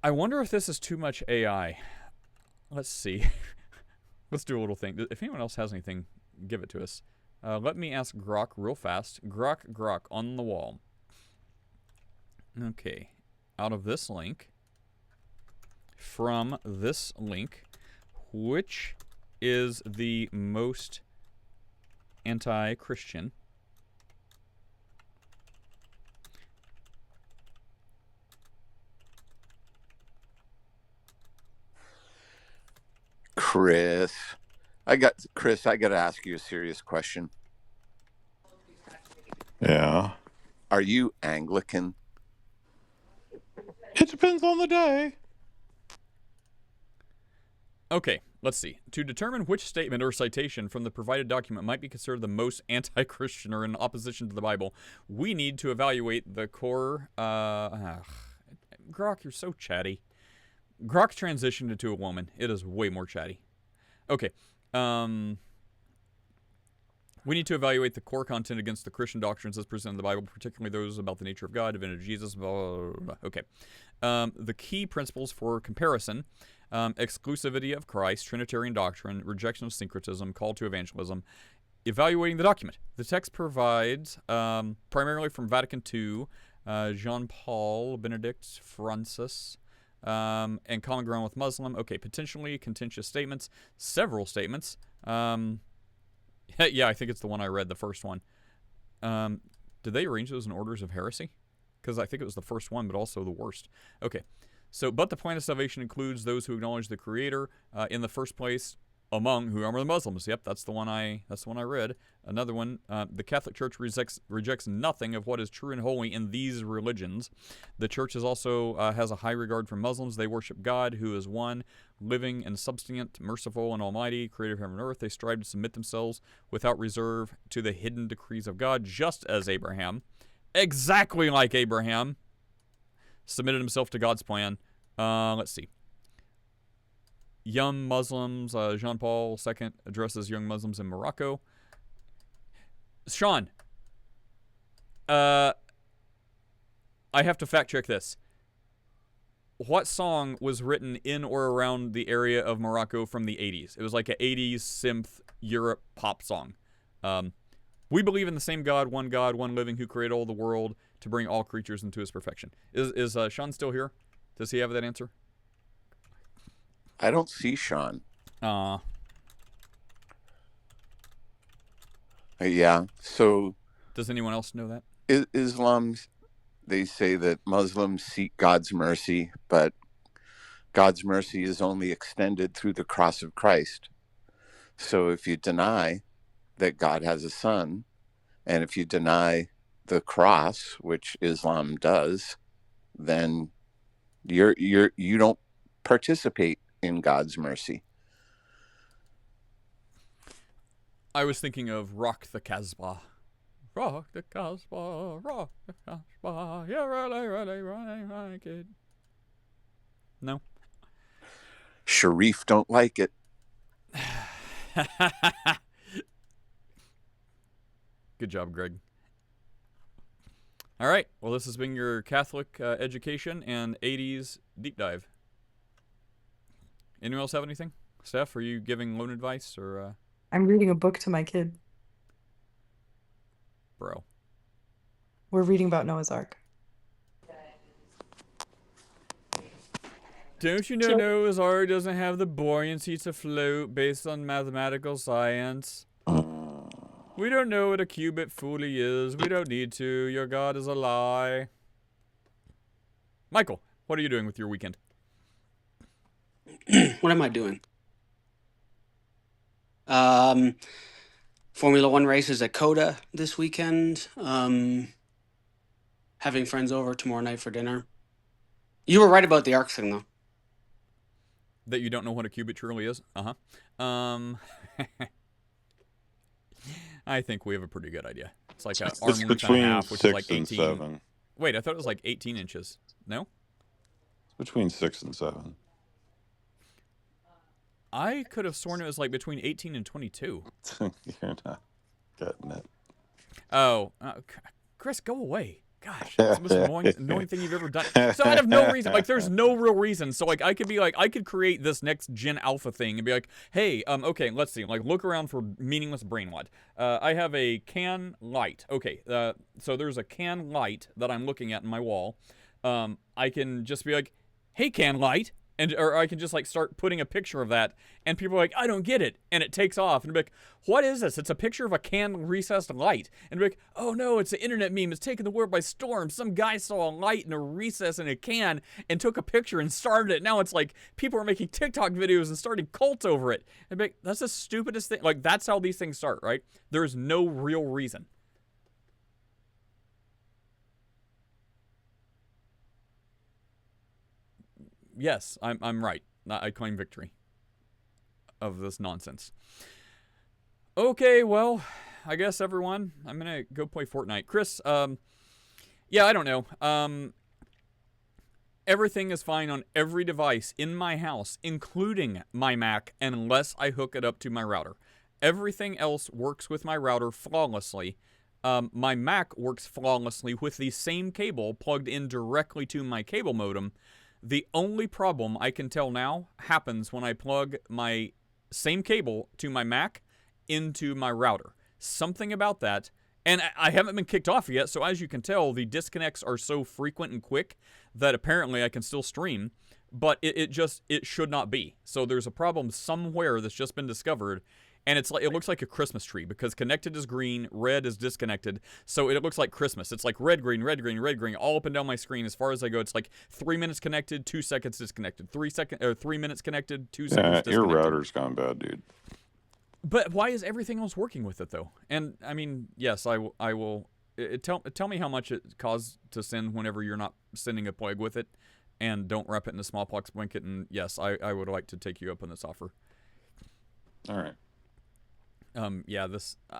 I wonder if this is too much AI. Let's see. Let's do a little thing. If anyone else has anything, give it to us. Let me ask Grok real fast. Grok, on the wall. Okay. Out of this link, from this link, which is the most anti-Christian? Chris, I got to ask you a serious question. Yeah. Are you Anglican? It depends on the day. Okay, let's see. To determine which statement or citation from the provided document might be considered the most anti-Christian or in opposition to the Bible, we need to evaluate the core... Grok, you're so chatty. Grok transitioned into a woman. It is way more chatty. Okay. We need to evaluate the core content against the Christian doctrines as presented in the Bible, particularly those about the nature of God, divinity of Jesus, blah, blah, blah. Okay. The key principles for comparison: exclusivity of Christ, Trinitarian doctrine, rejection of syncretism, call to evangelism. Evaluating the document. The text provides, primarily from Vatican II, Jean Paul, Benedict, Francis, and common ground with Muslim. Okay, potentially contentious statements. Several statements. Yeah, I think it's the one I read, the first one. Did they arrange those in orders of heresy? Because I think it was the first one, but also the worst. Okay, so, but the plan of salvation includes those who acknowledge the Creator in the first place. among who are the Muslims. Yep, that's the one I read. Another one, the Catholic Church rejects nothing of what is true and holy in these religions. The Church is also has a high regard for Muslims. They worship God, who is one, living and subsistent, merciful and almighty, creator of heaven and earth. They strive to submit themselves without reserve to the hidden decrees of God, just as Abraham, exactly like Abraham, submitted himself to God's plan. Let's see. Young Muslims, Jean Paul II addresses young Muslims in Morocco. Sean, I have to fact check this. What song was written in or around the area of Morocco from the 80s? It was like an 80s synth Europe pop song. We believe in the same God, one living, who created all the world to bring all creatures into his perfection. Is Sean still here? Does he have that answer? I don't see Sean. Yeah. So, does anyone else know that? Islam, they say that Muslims seek God's mercy, but God's mercy is only extended through the cross of Christ. So if you deny that God has a son, and if you deny the cross, which Islam does, then you don't participate in God's mercy. I was thinking of Rock the Casbah. Rock the Casbah, rock the Casbah, you really like it. No? Sharif don't like it. Good job, Greg. All right. Well, this has been your Catholic education and 80s deep dive. Anyone else have anything? Steph, are you giving loan advice or? I'm reading a book to my kid. Bro. We're reading about Noah's Ark. Don't you know Noah's Ark doesn't have the buoyancy to float based on mathematical science? We don't know what a qubit fully is. We don't need to. Your God is a lie. Michael, what are you doing with your weekend? What am I doing? Formula One races at Coda this weekend. Having friends over tomorrow night for dinner. You were right about the ARC thing, though. That you don't know what a qubit truly is? I think we have a pretty good idea. It's like an arm length and a half, which is like 18. 7. Wait, I thought it was like 18 inches. No? It's between 6 and 7. I could have sworn it was like between 18 and 22. You're not getting it. Oh, Chris, go away. Gosh, that's the most annoying thing you've ever done. So out of no reason, like there's no real reason. So like I could create this next Gen Alpha thing and be like, hey, okay, let's see. Like look around for meaningless brain rot. I have a can light. Okay, so there's a can light that I'm looking at in my wall. I can just be like, hey, can light. Or I can just like start putting a picture of that, and people are like, I don't get it, and it takes off, and be like, what is this? It's a picture of a can recessed light, and be like, oh no, it's an internet meme. It's taking the world by storm. Some guy saw a light in a recess in a can and took a picture and started it. Now it's like people are making TikTok videos and starting cults over it. And be like, that's the stupidest thing. Like that's how these things start, right? There's no real reason. Yes, I'm right. I claim victory of this nonsense. Okay, well, I guess everyone, I'm gonna go play Fortnite. Chris, yeah, I don't know. Everything is fine on every device in my house, including my Mac, unless I hook it up to my router. Everything else works with my router flawlessly. My Mac works flawlessly with the same cable plugged in directly to my cable modem. The only problem I can tell now happens when I plug my same cable to my Mac into my router. Something about that, and I haven't been kicked off yet, so as you can tell, the disconnects are so frequent and quick that apparently I can still stream, but it should not be. So there's a problem somewhere that's just been discovered, and it's like it looks like a Christmas tree because connected is green, red is disconnected, so it looks like Christmas. It's like red, green, red, green, red, green, all up and down my screen as far as I go. It's like 3 minutes connected, 2 seconds disconnected, 3 minutes connected, 2 seconds Yeah, your disconnected. router's gone bad, dude. But why is everything else working with it though? And I mean, yes, I will. Tell me how much it costs to send whenever you're not sending a plague with it, and don't wrap it in a smallpox blanket. And yes, I would like to take you up on this offer. All right. Yeah,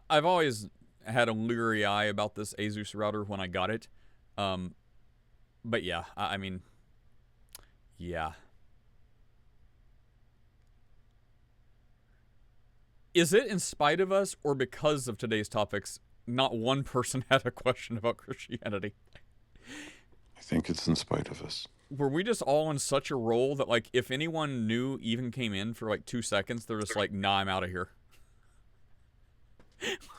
I've always had a leery eye about this Asus router when I got it. But yeah, I mean, yeah. Is it in spite of us or because of today's topics? Not one person had a question about Christianity. I think it's in spite of us. Were we just all in such a role that, like, if anyone new even came in for, like, 2 seconds, they're just like, nah, I'm out of here.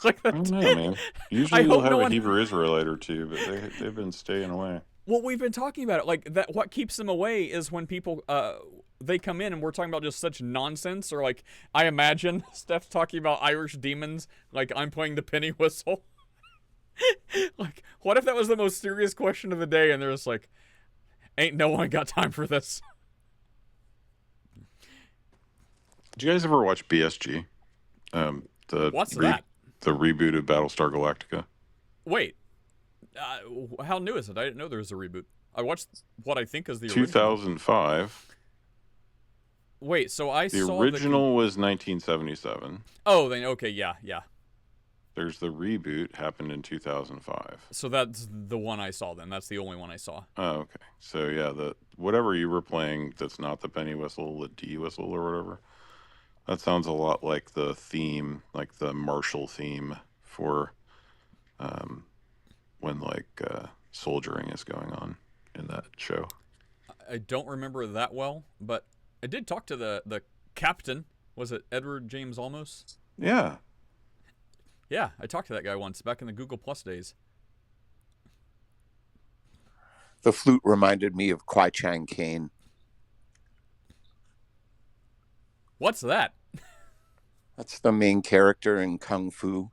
Like I don't know, man. Usually you'll have a Hebrew Israelite or two, but they've been staying away. Well, we've been talking about it. Like, that. What keeps them away is when people, they come in and we're talking about just such nonsense. Or, like, I imagine Steph talking about Irish demons, like I'm playing the penny whistle. Like, what if that was the most serious question of the day and they're just like, ain't no one got time for this. Did you guys ever watch BSG? What's that? The reboot of Battlestar Galactica. Wait. How new is it? I didn't know there was a reboot. I watched what I think is the 2005. Original. Wait, so I saw the original was 1977. Oh, then okay, yeah. There's the reboot happened in 2005. So that's the one I saw then. That's the only one I saw. Oh, okay. So yeah, whatever you were playing that's not the penny whistle, the D whistle or whatever. That sounds a lot like the theme, like the martial theme for when soldiering is going on in that show. I don't remember it that well, but I did talk to the captain. Was it Edward James Olmos? Yeah. Yeah, I talked to that guy once back in the Google Plus days. The flute reminded me of Kwai Chang Caine. What's that? That's the main character in Kung Fu,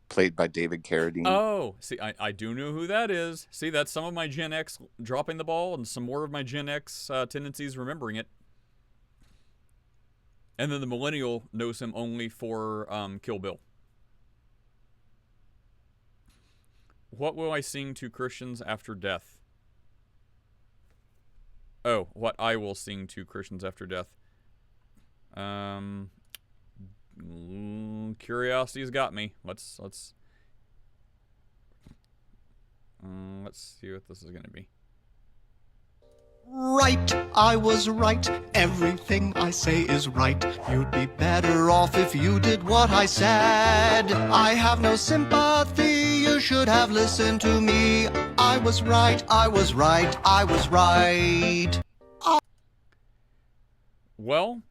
played by David Carradine. Oh, see, I do know who that is. See, that's some of my Gen X dropping the ball and some more of my Gen X tendencies remembering it. And then the millennial knows him only for Kill Bill. What will I sing to Christians after death? Oh, what I will sing to Christians after death. Curiosity's got me. Let's see what this is going to be. Right, I was right. Everything I say is right. You'd be better off if you did what I said. I have no sympathy. You should have listened to me. I was right. I was right. I was right. Well,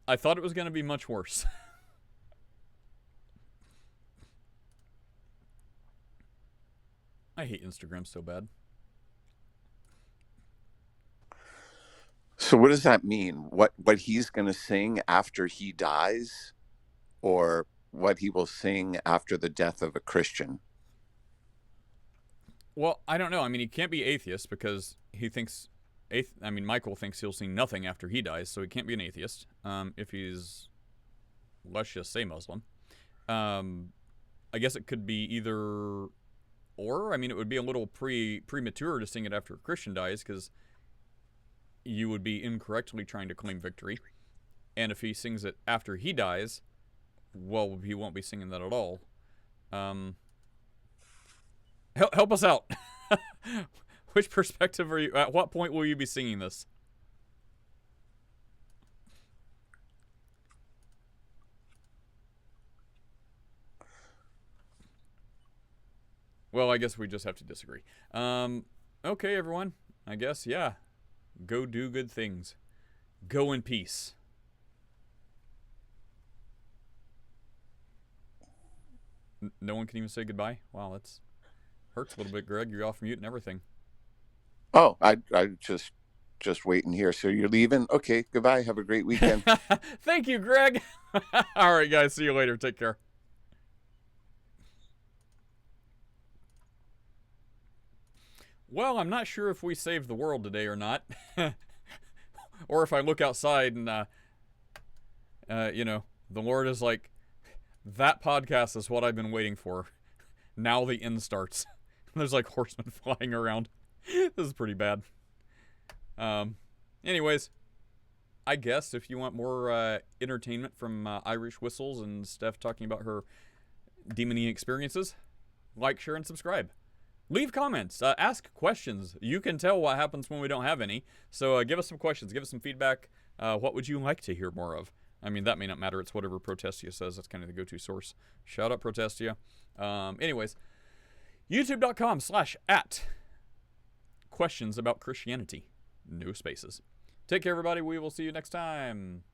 I thought it was going to be much worse. I hate Instagram so bad. So what does that mean? What he's going to sing after he dies, or what he will sing after the death of a Christian? Well, I don't know. I mean, he can't be atheist because he thinks... Michael thinks he'll sing nothing after he dies, so he can't be an atheist. If he's, let's just say, Muslim. I guess it could be either or. I mean, it would be a little premature to sing it after a Christian dies because you would be incorrectly trying to claim victory. And if he sings it after he dies, well, he won't be singing that at all. Help us out. Which perspective are you... At what point will you be singing this? Well, I guess we just have to disagree. Okay, everyone. I guess, yeah. Go do good things. Go in peace. No one can even say goodbye? Wow, hurts a little bit, Greg. You're off mute and everything. Oh, I just just waiting here. So you're leaving? Okay, goodbye. Have a great weekend. Thank you, Greg. All right, guys. See you later. Take care. Well, I'm not sure if we saved the world today or not. Or if I look outside and, you know, the Lord is like, that podcast is what I've been waiting for. Now the end starts. There's like horsemen flying around. This is pretty bad. Anyways, I guess if you want more entertainment from Irish whistles and Steph talking about her demony experiences, like, share, and subscribe. Leave comments. Ask questions. You can tell what happens when we don't have any. So give us some questions. Give us some feedback. What would you like to hear more of? I mean, that may not matter. It's whatever Protestia says. That's kind of the go-to source. Shout out Protestia. Anyways, youtube.com/@ questions about Christianity. No spaces. Take care, everybody. We will see you next time.